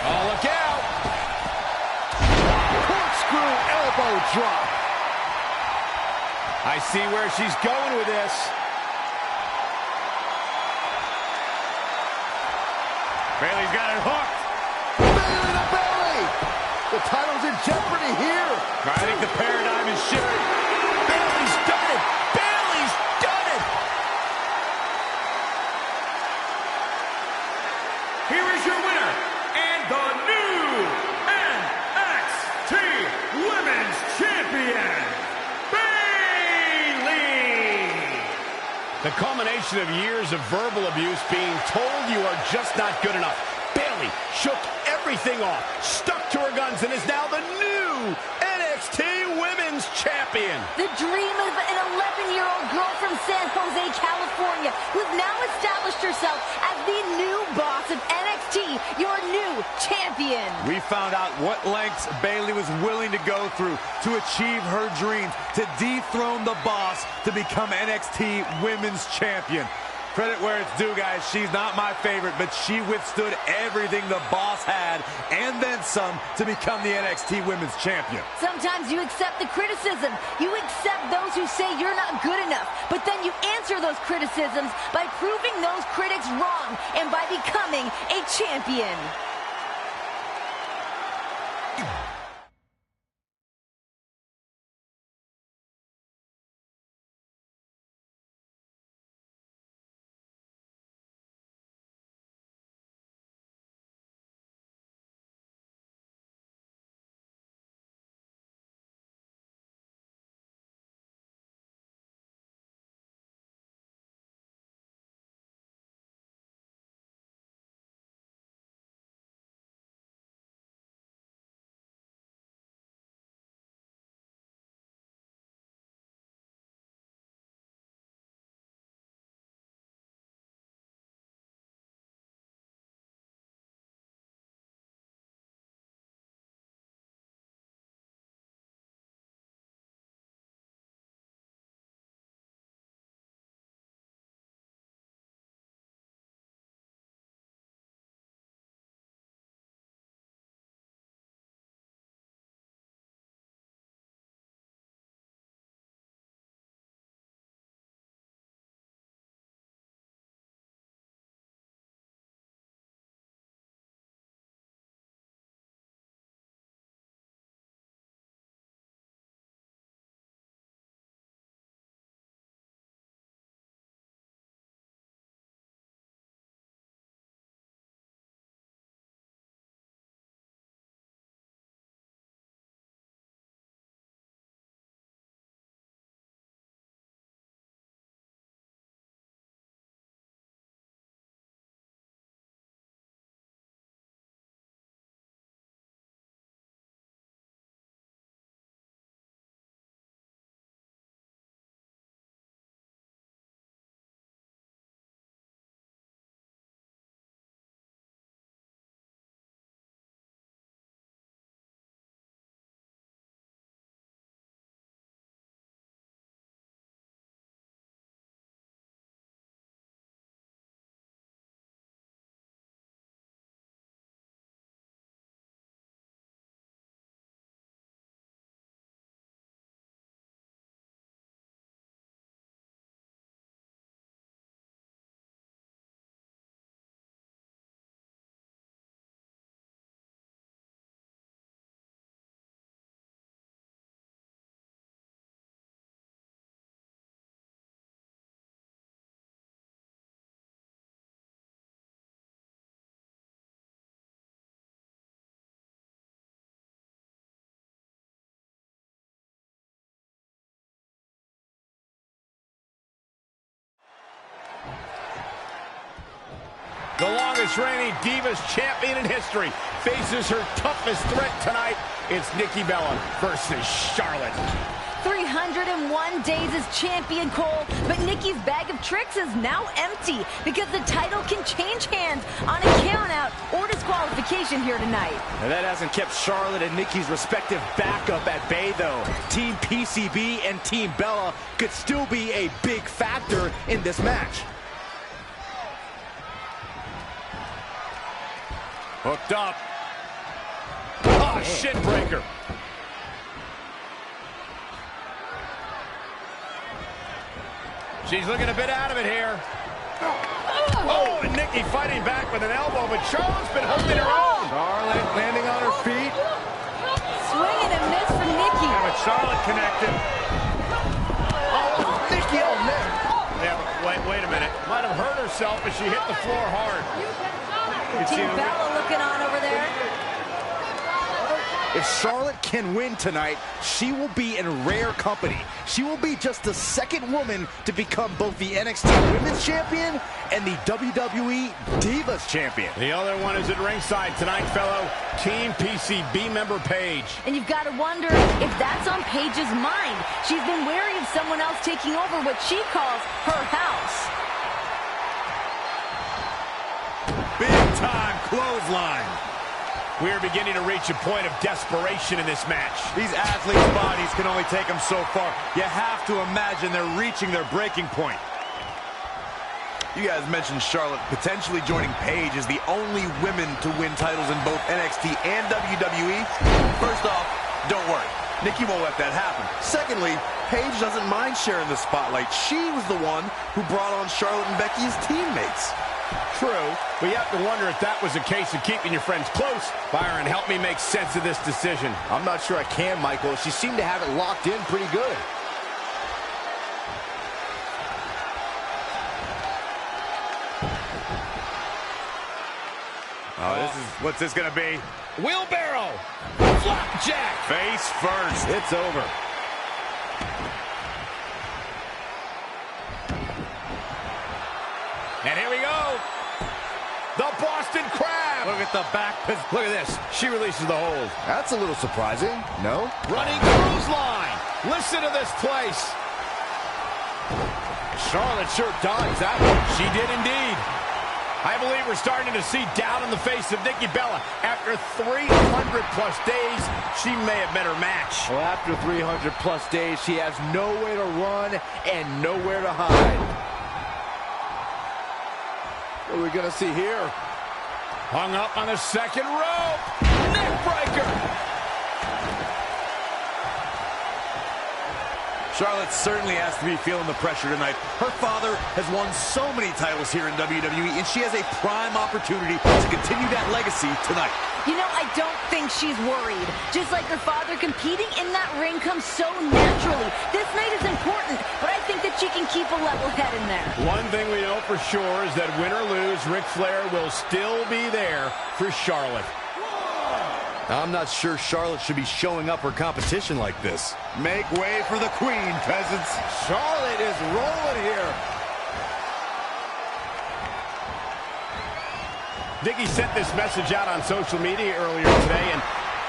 Oh, look out. Corkscrew elbow drop. I see where she's going with this. Bayley's got it hooked. Bayley to Bayley. The title's in jeopardy here. I think the paradigm is shifting. Bayley's done it. Bayley's The culmination of years of verbal abuse, being told you are just not good enough. Bayley shook everything off, stuck to her guns, and is now the new NXT Women's Champion. The dream of an 11-year-old girl from San Jose, California, who's now established herself as the new boss of NXT, your new champion. We found out what lengths Bayley was willing to go through to achieve her dreams, to dethrone the boss, to become NXT Women's Champion. Credit where it's due, guys. She's not my favorite, but she withstood everything the boss had, and then some, to become the NXT Women's Champion. Sometimes you accept the criticism. You accept those who say you're not good enough, but then you answer those criticisms by proving those critics wrong and by becoming a champion. The longest reigning Divas champion in history faces her toughest threat tonight. It's Nikki Bella versus Charlotte. 301 days as champion, Cole, but Nikki's bag of tricks is now empty because the title can change hands on a countout or disqualification here tonight. And that hasn't kept Charlotte and Nikki's respective backup at bay, though. Team PCB and Team Bella could still be a big factor in this match. Hooked up. Oh, shin breaker. She's looking a bit out of it here. Oh, and Nikki fighting back with an elbow, but Charlotte's been holding her own. Charlotte landing on her feet. Swing and a miss for Nikki. Yeah, but Charlotte connected. Oh, Nikki, oh, man. Yeah, but wait a minute. Might have hurt herself as she hit the floor hard. Team Bella looking on over there. If Charlotte can win tonight, she will be in rare company. She will be just the second woman to become both the NXT Women's Champion and the WWE Divas Champion. The other one is at ringside tonight, fellow Team PCB member Paige. And you've got to wonder if that's on Paige's mind. She's been wary of someone else taking over what she calls her house. Big time clothesline. We are beginning to reach a point of desperation in this match. These athletes' bodies can only take them so far. You have to imagine they're reaching their breaking point. You guys mentioned Charlotte potentially joining Paige as the only women to win titles in both NXT and WWE. First off, don't worry. Nikki won't let that happen. Secondly, Paige doesn't mind sharing the spotlight. She was the one who brought on Charlotte and Becky as teammates. True, but you have to wonder if that was a case of keeping your friends close. Byron, help me make sense of this decision. I'm not sure I can, Michael. She seemed to have it locked in pretty good. What's this gonna be? Wheelbarrow! Flapjack! Face first. It's over. And here we go. The Boston Crab. Look at the back. Look at this. She releases the hold. That's a little surprising. No? Running clothesline. Listen to this place. Charlotte sure dodged that one. She did indeed. I believe we're starting to see doubt in the face of Nikki Bella. After 300-plus days, she may have met her match. Well, after 300-plus days, she has nowhere to run and nowhere to hide. What are we going to see here? Hung up on the second rope. Neckbreaker. Charlotte certainly has to be feeling the pressure tonight. Her father has won so many titles here in WWE, and she has a prime opportunity to continue that legacy tonight. You know, I don't think she's worried. Just like her father, competing in that ring comes so naturally. This night is important, but I think that she can keep a level head in there. One thing we know for sure is that win or lose, Ric Flair will still be there for Charlotte. I'm not sure Charlotte should be showing up her competition like this. Make way for the queen, peasants. Charlotte is rolling here. Nikki sent this message out on social media earlier today, and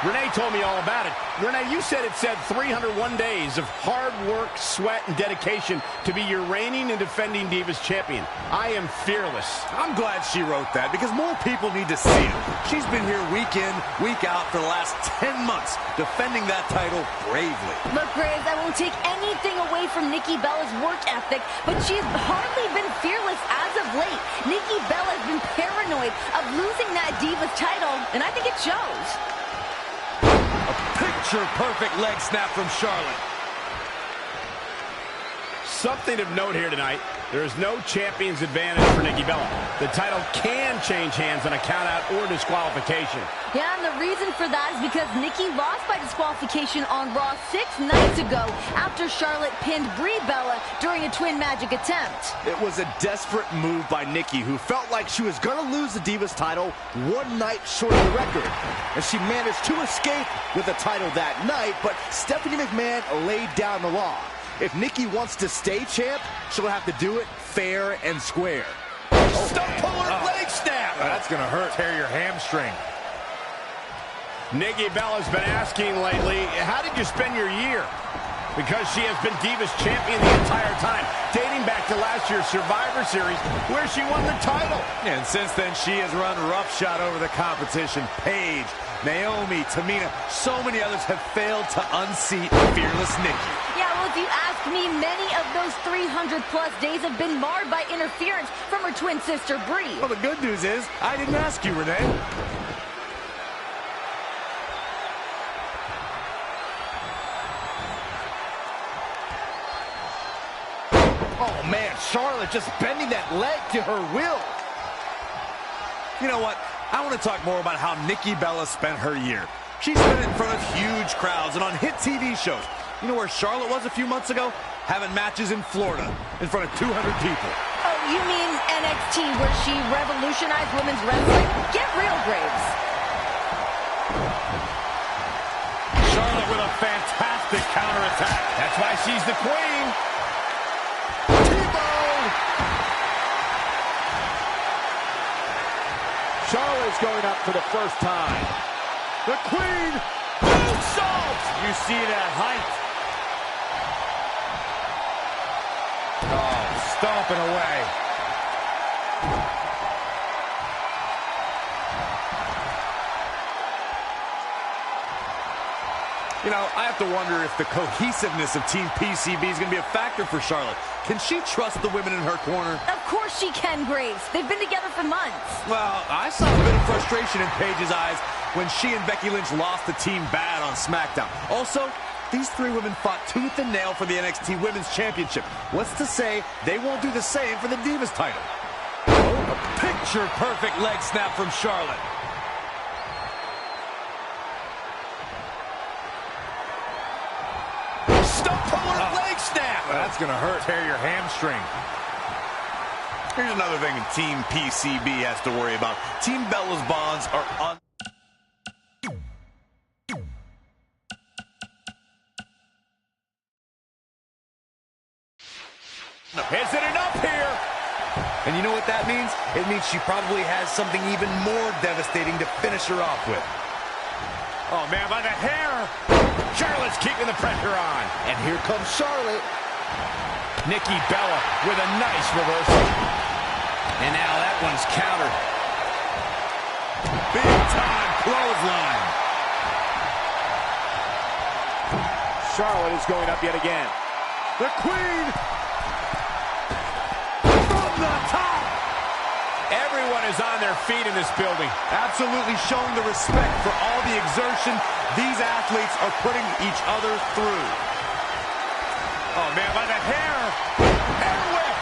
Renee told me all about it. Renee, you said it said 301 days of hard work, sweat, and dedication to be your reigning and defending Divas champion. I am fearless. I'm glad she wrote that because more people need to see it. She's been here week in, week out for the last 10 months, defending that title bravely. Look, Graves, I won't take anything away from Nikki Bella's work ethic, but she's hardly been fearless as of late. Nikki Bella has been paranoid of losing that Divas title, and I think it shows. Picture-perfect leg snap from Charlotte. Something of note here tonight. There is no champion's advantage for Nikki Bella. The title can change hands on a countout or disqualification. Yeah, and the reason for that is because Nikki lost by disqualification on Raw 6 nights ago after Charlotte pinned Brie Bella during a twin magic attempt. It was a desperate move by Nikki, who felt like she was going to lose the Divas title one night short of the record. And she managed to escape with the title that night, but Stephanie McMahon laid down the law. If Nikki wants to stay champ, she'll have to do it fair and square. Stump puller leg snap. That's going to hurt. Tear your hamstring. Nikki Bella's been asking lately, how did you spend your year? Because she has been Divas champion the entire time, dating back to last year's Survivor Series, where she won the title. And since then, she has run roughshod over the competition. Paige, Naomi, Tamina, so many others have failed to unseat fearless Nikki. Yeah, well, if you ask me, many of those 300-plus days have been marred by interference from her twin sister, Brie. Well, the good news is, I didn't ask you, Renee. Oh, man, Charlotte just bending that leg to her will. You know what? I want to talk more about how Nikki Bella spent her year. She spent it in front of huge crowds and on hit TV shows. You know where Charlotte was a few months ago? Having matches in Florida in front of 200 people. Oh, you mean NXT, where she revolutionized women's wrestling? Get real, Graves. Charlotte with a fantastic counterattack. That's why she's the queen. T-bone! Charlotte's going up for the first time. The queen moonsault. You see that height. Oh, stomping away. You know, I have to wonder if the cohesiveness of Team PCB is going to be a factor for Charlotte. Can she trust the women in her corner? Of course she can, Grace. They've been together for months. Well, I saw a bit of frustration in Paige's eyes when she and Becky Lynch lost to Team Bad on SmackDown. Also, these three women fought tooth and nail for the NXT Women's Championship. What's to say they won't do the same for the Divas title? Oh, a picture-perfect leg snap from Charlotte. Leg snap. That's going to hurt. Tear your hamstring. Here's another thing Team PCB has to worry about. Team Bella's bonds are Is it enough here? And you know what that means? It means she probably has something even more devastating to finish her off with. Oh, man, by the hair. Charlotte's keeping the pressure on. And here comes Charlotte. Nikki Bella with a nice reversal. And now that one's countered. Big time clothesline. Charlotte is going up yet again. The queen from the top. Everyone is on their feet in this building. Absolutely showing the respect for all the exertion these athletes are putting each other through. Oh, man, by the hair. Hair whip.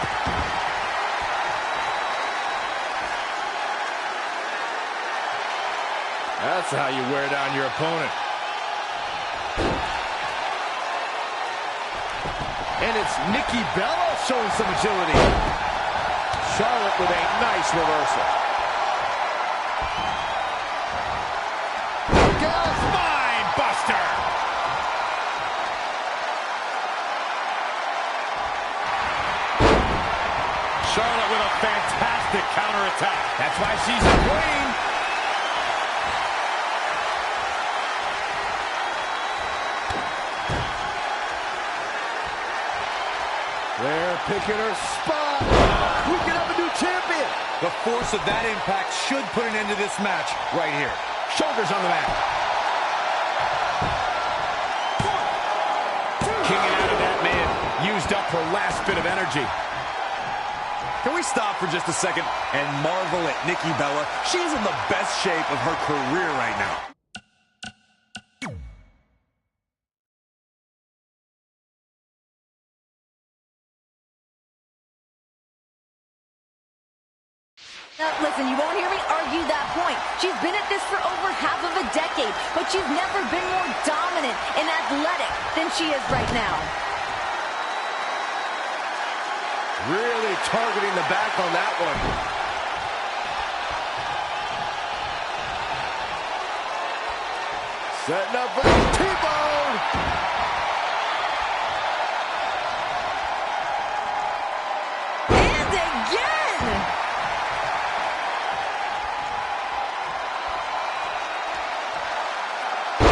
That's how you wear down your opponent. And it's Nikki Bella showing some agility. Charlotte with a nice reversal. Spine buster. Charlotte with a fantastic counterattack. That's why she's the queen. They're picking her spot. We could have a new champion. The force of that impact should put an end to this match right here. Shoulders on the mat. Kicking out of that man. Used up her last bit of energy. Can we stop for just a second and marvel at Nikki Bella? She's in the best shape of her career right now. Now, listen, you won't hear me argue that point. She's been at this for over half of a decade, but she's never been more dominant and athletic than she is right now. Really targeting the back on that one. Setting up for the T-bone. And again!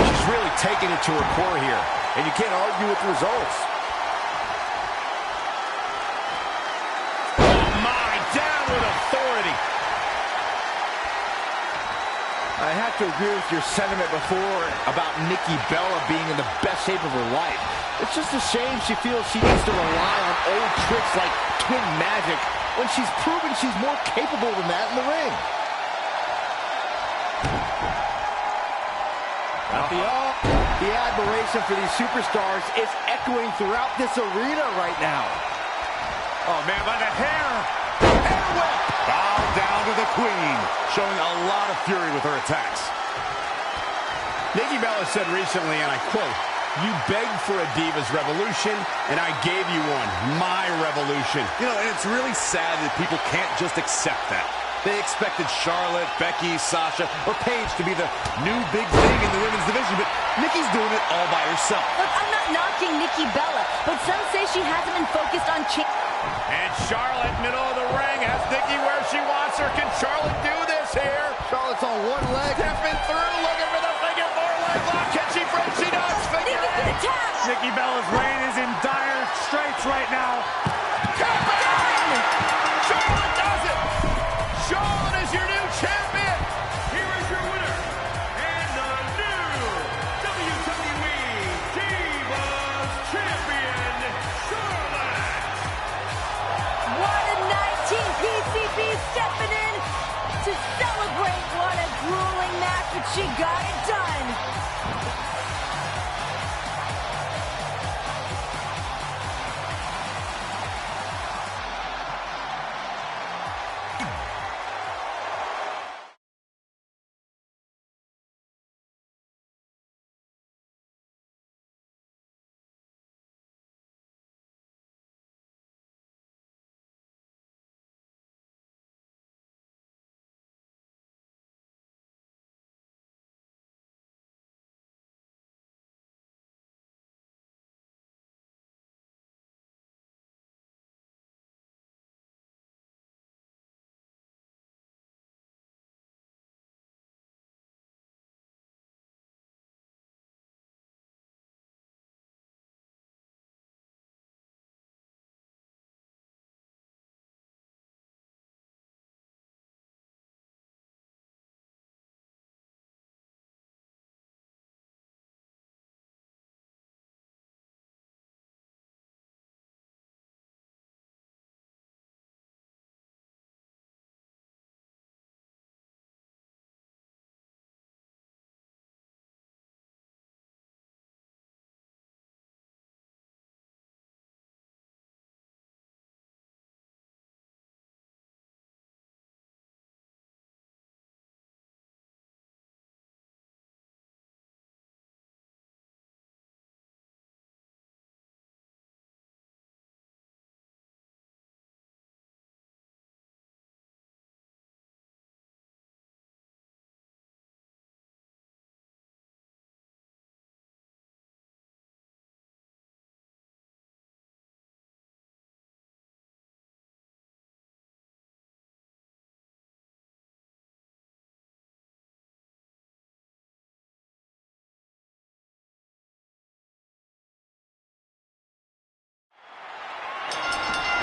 She's really taking it to her core here, and you can't argue with the results. I have to agree with your sentiment before about Nikki Bella being in the best shape of her life. It's just a shame she feels she needs to rely on old tricks like twin magic when she's proven she's more capable than that in the ring. The admiration for these superstars is echoing throughout this arena right now. Oh, man, by the hair. Hair whip. Bow down to the queen, showing a lot of fury with her attacks. Nikki Bella said recently, and I quote, "You begged for a Divas revolution, and I gave you one, my revolution." You know, and it's really sad that people can't just accept that. They expected Charlotte, Becky, Sasha, or Paige to be the new big thing in the women's division. strategy, but Nikki's doing it all by herself. Look, I'm not knocking Nikki Bella, but some say she hasn't been focused on And Charlotte, middle of the ring, has Nikki where she wants her. Can Charlotte do this here? Charlotte's on one leg. Stepping through, looking for the figure four leg lock. Can she break? She does. Figure Nikki's gonna eight. tap. Nikki Bella's reign is in dire straits right now. Tap it! Charlotte does it! Charlotte is your new champion! Here is your winner, and the new WWE Divas Champion, Charlotte. What a night. Team PCB stepping in to celebrate. What a grueling match, but she got it done.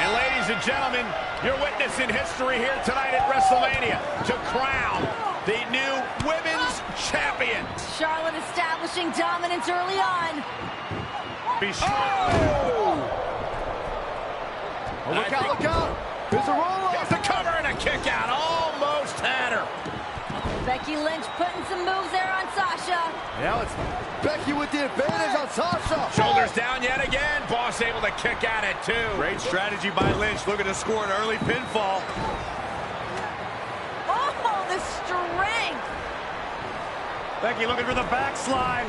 And ladies and gentlemen, you're witnessing history here tonight at WrestleMania to crown the new women's champion. Charlotte establishing dominance early on. Be sure. Oh! Oh, look out, look out. There's a roll-up. Here's the cover and a kick out. Almost had her. Becky Lynch putting some moves there on Sasha. Now it's Becky with the advantage on Sasha. Shoulders down yet again. Boss able to kick at it, too. Great strategy by Lynch, looking to score an early pinfall. Oh, the strength. Becky looking for the backslide.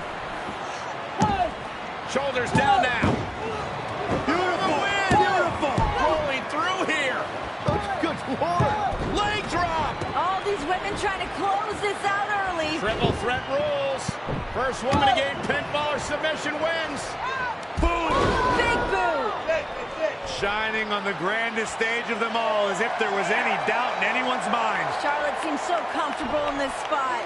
Shoulders down now. Beautiful, beautiful. Rolling through here. Good Lord. Leg drop. All these women trying to close this out early. Triple threat rules. First woman to gain pinfall or submission wins. Boom! Big boo. Shining on the grandest stage of them all, as if there was any doubt in anyone's mind. Charlotte seems so comfortable in this spot.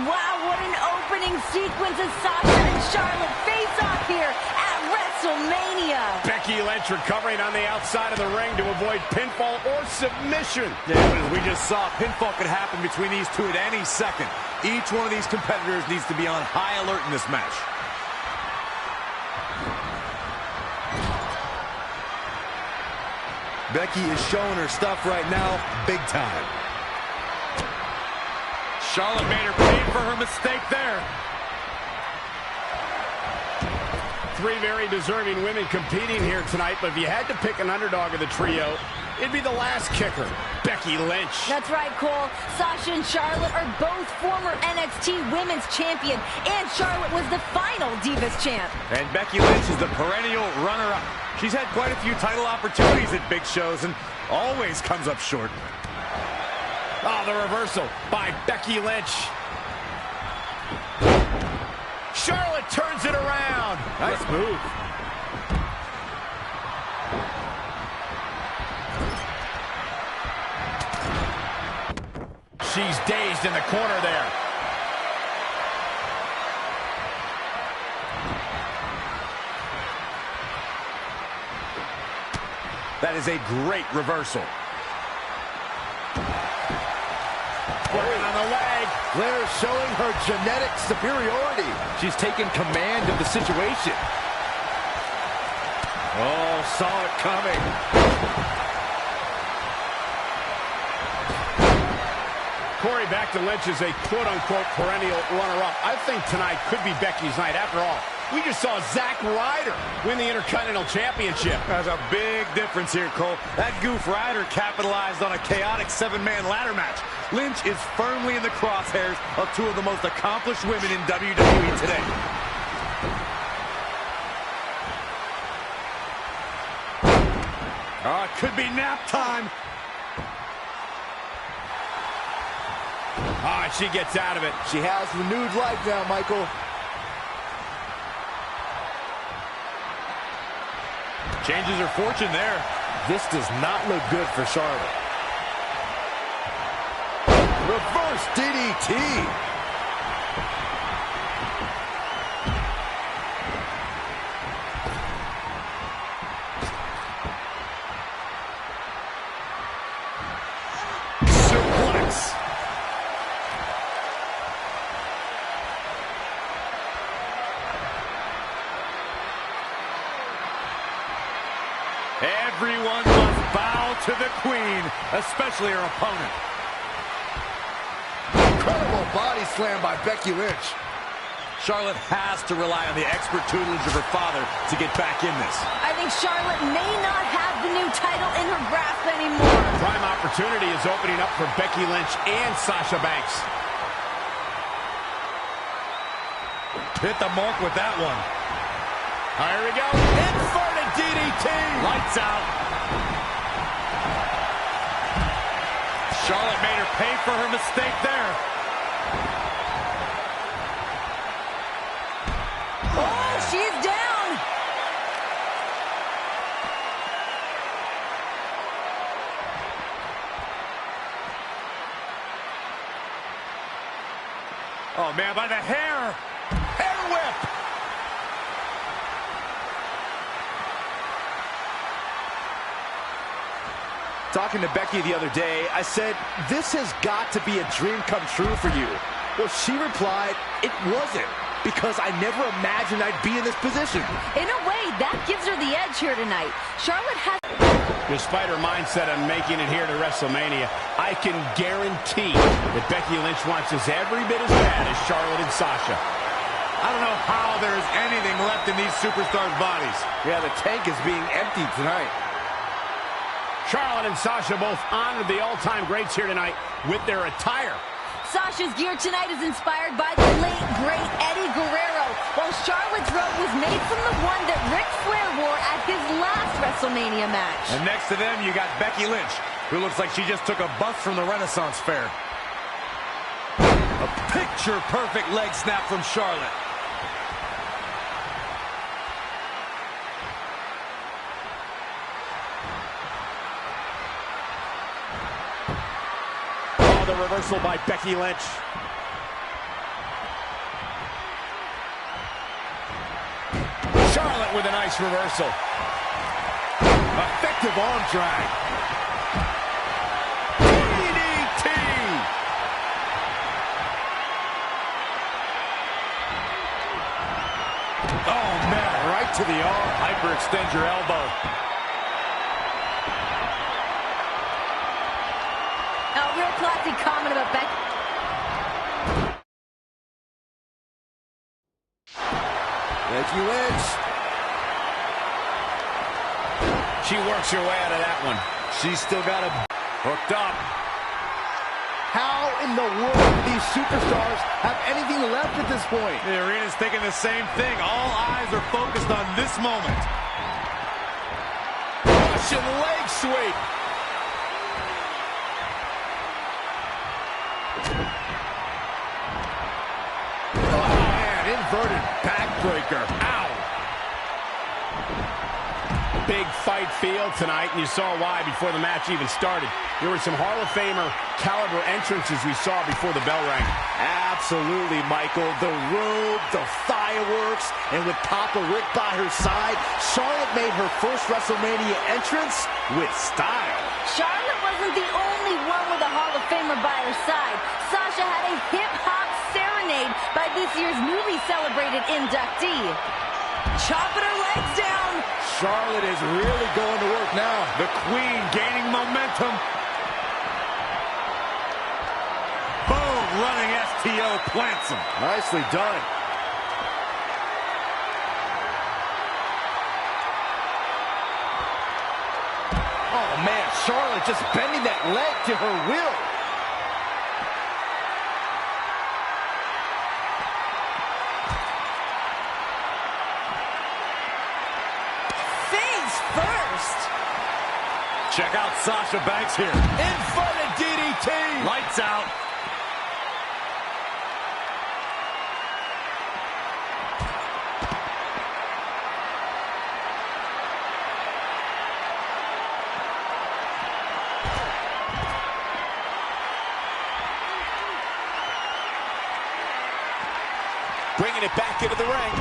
Wow, what an opening sequence as Sasha and Charlotte face off here at WrestleMania. Becky Lynch recovering on the outside of the ring to avoid pinfall or submission. Yeah, but as we just saw, pinfall could happen between these two at any second. Each one of these competitors needs to be on high alert in this match. Becky is showing her stuff right now, big time. Charlotte made her pay for her mistake there. Three very deserving women competing here tonight, but if you had to pick an underdog of the trio, it'd be the last kicker, Becky Lynch. That's right, Cole. Sasha and Charlotte are both former NXT Women's Champion, and Charlotte was the final Divas Champ. And Becky Lynch is the perennial runner-up. She's had quite a few title opportunities at big shows and always comes up short. Oh, the reversal by Becky Lynch. Nice move. She's dazed in the corner there. That is a great reversal. Working on the leg. Blair showing her genetic superiority. She's taken command of the situation. Oh, saw it coming. Corey, back to Lynch is a quote-unquote perennial runner-up. I think tonight could be Becky's night. After all, we just saw Zack Ryder win the Intercontinental Championship. There's a big difference here, Cole. That goof Ryder capitalized on a chaotic 7-man ladder match. Lynch is firmly in the crosshairs of two of the most accomplished women in WWE today. Oh, it could be nap time. Ah, she gets out of it. She has renewed life now, Michael. Changes her fortune there. This does not look good for Charlotte. Reverse DDT. Suplex. Everyone must bow to the queen, especially her opponent. Incredible body slam by Becky Lynch. Charlotte has to rely on the expert tutelage of her father to get back in this. I think Charlotte may not have the new title in her grasp anymore. Prime opportunity is opening up for Becky Lynch and Sasha Banks. Hit the mark with that one. Here we go. Inverted DDT. Lights out. Charlotte made her pay for her mistake there. Oh, she's down. Oh, man, by the hair. Hair whip. Talking to Becky the other day, I said, this has got to be a dream come true for you. Well, she replied, it wasn't, because I never imagined I'd be in this position. In a way, that gives her the edge here tonight. Charlotte has... Despite her mindset on making it here to WrestleMania, I can guarantee that Becky Lynch wants this every bit as bad as Charlotte and Sasha. I don't know how there is anything left in these superstars' bodies. Yeah, the tank is being emptied tonight. Charlotte and Sasha both honored the all-time greats here tonight with their attire. Sasha's gear tonight is inspired by the late, great Eddie Guerrero, while Charlotte's robe was made from the one that Ric Flair wore at his last WrestleMania match. And next to them, you got Becky Lynch, who looks like she just took a bus from the Renaissance Fair. A picture-perfect leg snap from Charlotte. The reversal by Becky Lynch. Charlotte with a nice reversal. Effective arm drag. DDT! Oh, man, right to the arm. Hyperextend your elbow. A real classic comment about Becky. Becky Lynch. She works her way out of that one. She's still got him Hooked up. How in the world do these superstars have anything left at this point? The arena's thinking the same thing. All eyes are focused on this moment. Russian leg sweep. Oh, man, inverted backbreaker. Ow. big fight feel tonight, and you saw why before the match even started. There were some Hall of Famer caliber entrances we saw before the bell rang. Absolutely, Michael. The robe, the fireworks, and with Papa Rick by her side, Charlotte made her first WrestleMania entrance with style. Charlotte wasn't the only one with a Hall of Famer by her side. Sasha had a hip-hop serenade by this year's newly celebrated inductee. Chopping her legs down. Charlotte is really going to work now. The Queen gaining momentum. Boom, running STO plants him. Nicely done. Oh, man, Charlotte just bending that leg to her will. Face first. Check out Sasha Banks here. Inverted DDT. Lights out. Bringing it back into the ring.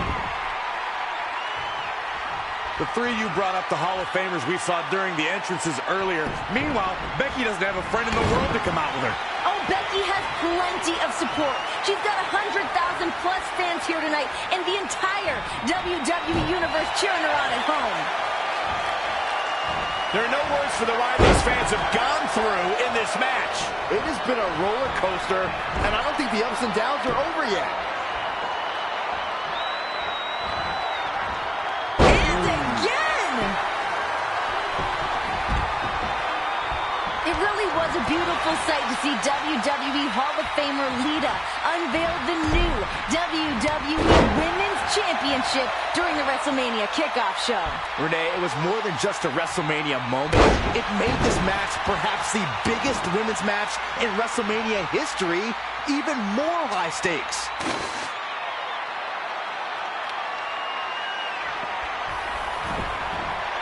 The three you brought up, the Hall of Famers we saw during the entrances earlier. Meanwhile, Becky doesn't have a friend in the world to come out with her. Oh, Becky has plenty of support. She's got 100,000 plus fans here tonight, and the entire WWE Universe cheering her on at home. There are no words for the ride these fans have gone through in this match. It has been a roller coaster, and I don't think the ups and downs are over yet. It really was a beautiful sight to see WWE Hall of Famer Lita unveil the new WWE Women's Championship during the WrestleMania kickoff show. Renee, it was more than just a WrestleMania moment. It made this match perhaps the biggest women's match in WrestleMania history, even more high stakes.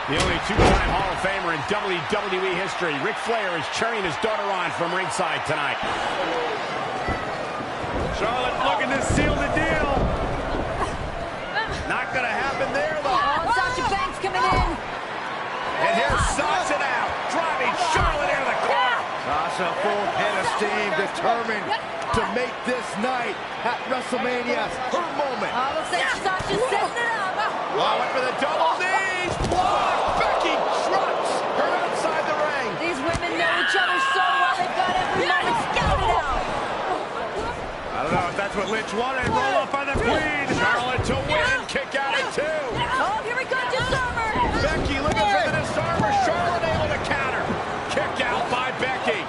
The only two-time Hall of Famer in WWE history, Ric Flair, is cheering his daughter on from ringside tonight. Charlotte looking to seal the deal. Not going to happen there, though. Oh, Sasha Banks coming in. And here's Sasha now, driving Charlotte into the corner. Sasha, full head of steam, determined to make this night at WrestleMania her moment. Oh, looks like Sasha's setting it up. Oh, went for the double knees. Block. Becky trucks her outside the ring. These women know each other so well, they've got every moment scouted out. I don't know if that's what Lynch wanted. Roll up on the Queen. Charlotte to win, kick out at 2. Oh, here we go, disarmer. Becky looking for the disarmer. Charlotte able to counter. Kick out by Becky.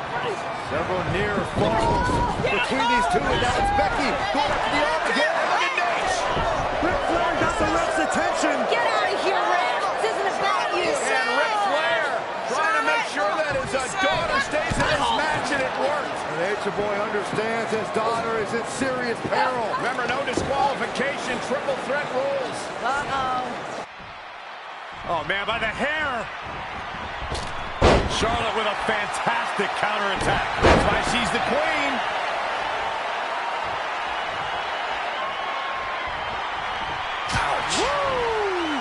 Several near falls between these two, and now it's Becky going up to the arm again. Look at Nash. Ric Flair got the ref's attention. Get out of here, Rick. This isn't about you. And Ric Flair trying to make sure that his daughter stays in this match, and it worked. The Nature Boy understands his daughter is in serious peril. Remember, no disqualification, triple threat rules. Uh-oh. Oh, man, by the hair. Charlotte with a fantastic counterattack. That's why she's the queen. Ouch. Woo!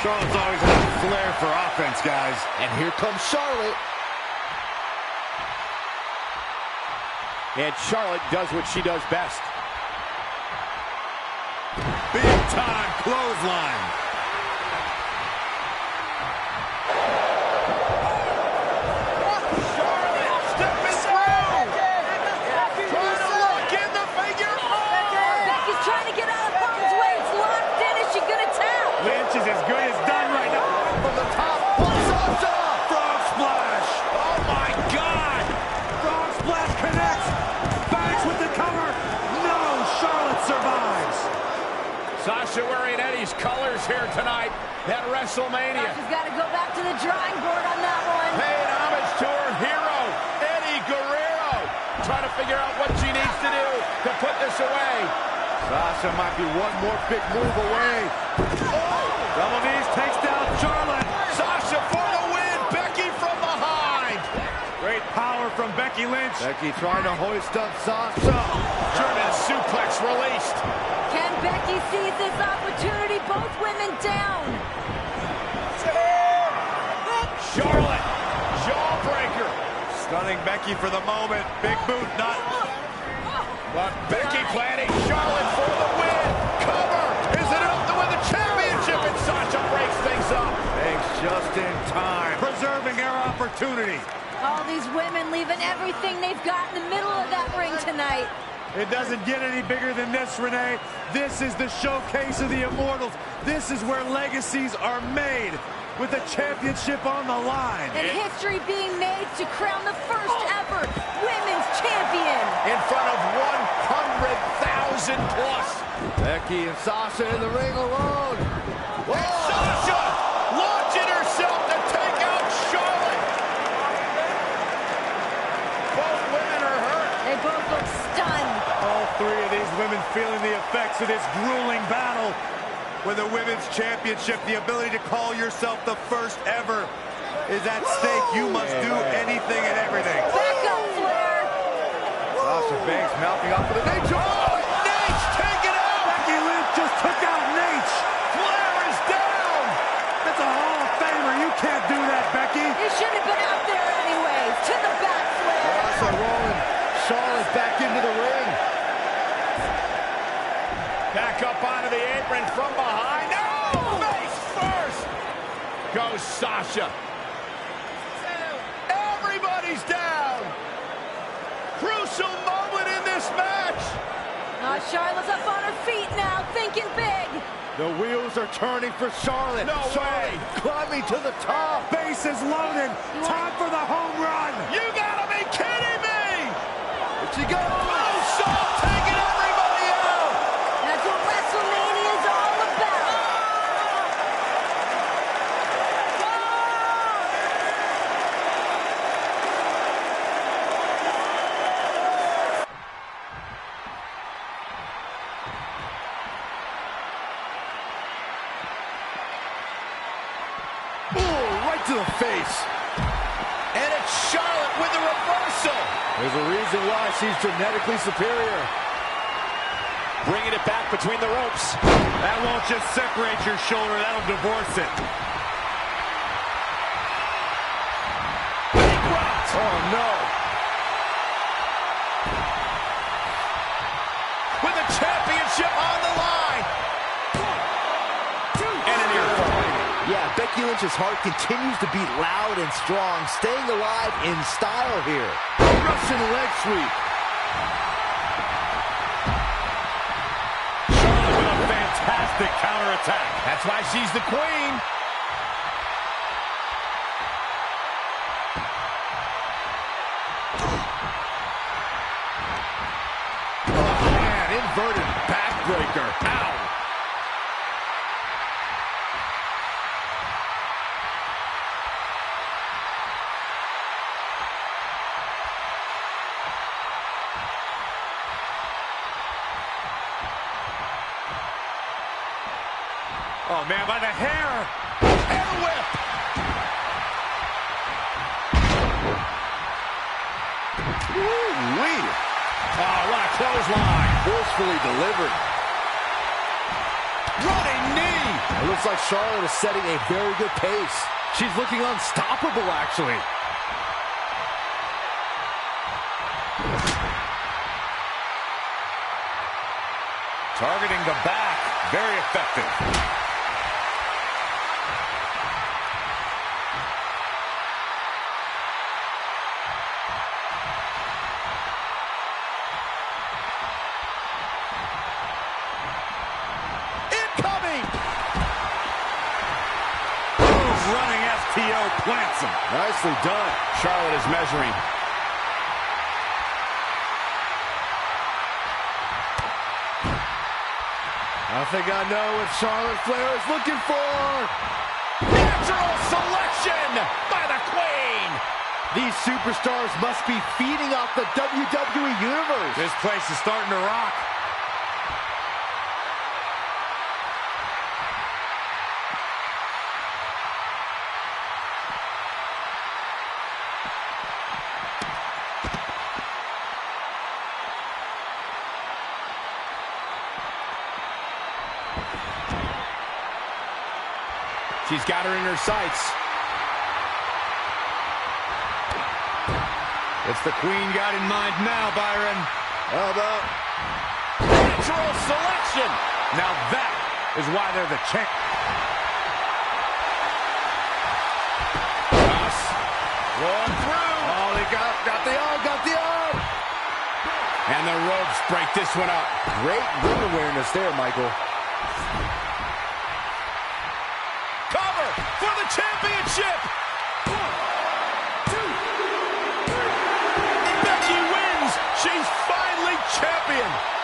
Charlotte's always had a flair for offense, guys. And here comes Charlotte. And Charlotte does what she does best. Big time clothesline. Lynch is as good as done right now. From the top, Sasha! Frog splash. Oh, my God. Frog splash connects. Banks with the cover. No, Charlotte survives. Sasha wearing Eddie's colors here tonight at WrestleMania. Sasha's got to go back to the drawing board on that one. Paying homage to her hero, Eddie Guerrero. Trying to figure out what she needs to do to put this away. Sasha might be one more big move away. Double knees takes down Charlotte. Sasha for the win. Becky from behind. Great power from Becky Lynch. Becky trying to hoist up Sasha. German suplex released. Can Becky seize this opportunity? Both women down. Charlotte, jawbreaker. Stunning Becky for the moment. Big boot, not. But Becky planning Charlotte for the win. Cover. Is it enough to win the championship? And Sasha breaks things up. Thanks just in time. Preserving their opportunity. All these women leaving everything they've got in the middle of that ring tonight. It doesn't get any bigger than this, Renee. This is the showcase of the Immortals. This is where legacies are made, with the championship on the line. And history being made to crown the first ever women's champion. In front of 100,000 plus. Becky and Sasha in the ring alone. And Sasha launching herself to take out Charlotte. Both women are hurt. They both look stunned. All three of these women feeling the effects of this grueling battle. With the women's championship, the ability to call yourself the first ever is at stake. You must do anything and everything. Back up, Flair. Sasha Banks mounting up for the Nate. Oh, Nate's taken out. Becky Lynch just took out Nate. Flair is down. That's a Hall of Famer. You can't do that, Becky. He should have been out there anyways. To the back, Flair. Sasha rolling. Charlotte back into the ring. Back up onto the apron from behind. Oh, face first. Goes Sasha. Everybody's down. Crucial moment in this match. Charlotte's up on her feet now, thinking big. The wheels are turning for Charlotte. No Charlotte way. climbing to the top. Bases loaded. Time for the home run. You gotta be kidding me. Here she goes. Close up, taking everybody out. That's what WrestleMania is all about. Ooh, right to the face. And it's Charlotte with the reversal. There's a reason why she's genetically superior. Bringing it back between the ropes. That won't just separate your shoulder. That'll divorce it. Big rock. Oh, no. With the championship on the line. And an earful. Yeah, Becky Lynch's heart continues to beat loud and strong, staying alive in style here. Russian leg sweep. Charlotte with a fantastic counterattack. That's why she's the queen. Oh, man, inverted backbreaker. Ow. Oh, man, by the hair. Hair whip. Woo-wee. Oh, what a clothesline. Forcefully delivered. Running knee. It looks like Charlotte is setting a very good pace. She's looking unstoppable, actually. Targeting the back. Very effective. Incoming. Running FTO plants him. Nicely done. Charlotte is measuring. I think I know what Charlotte Flair is looking for. Natural selection by the queen. These superstars must be feeding off the WWE Universe. This place is starting to rock. She's got her in her sights. It's the Queen got in mind now, Byron. How about Natural selection. Now that is why they're the champ. Rolling through. Oh, they got the arm, got the arm. And the ropes break this one up. Great ring awareness there, Michael. Cover for the championship. 1, 2, 3. Becky wins. She's finally champion.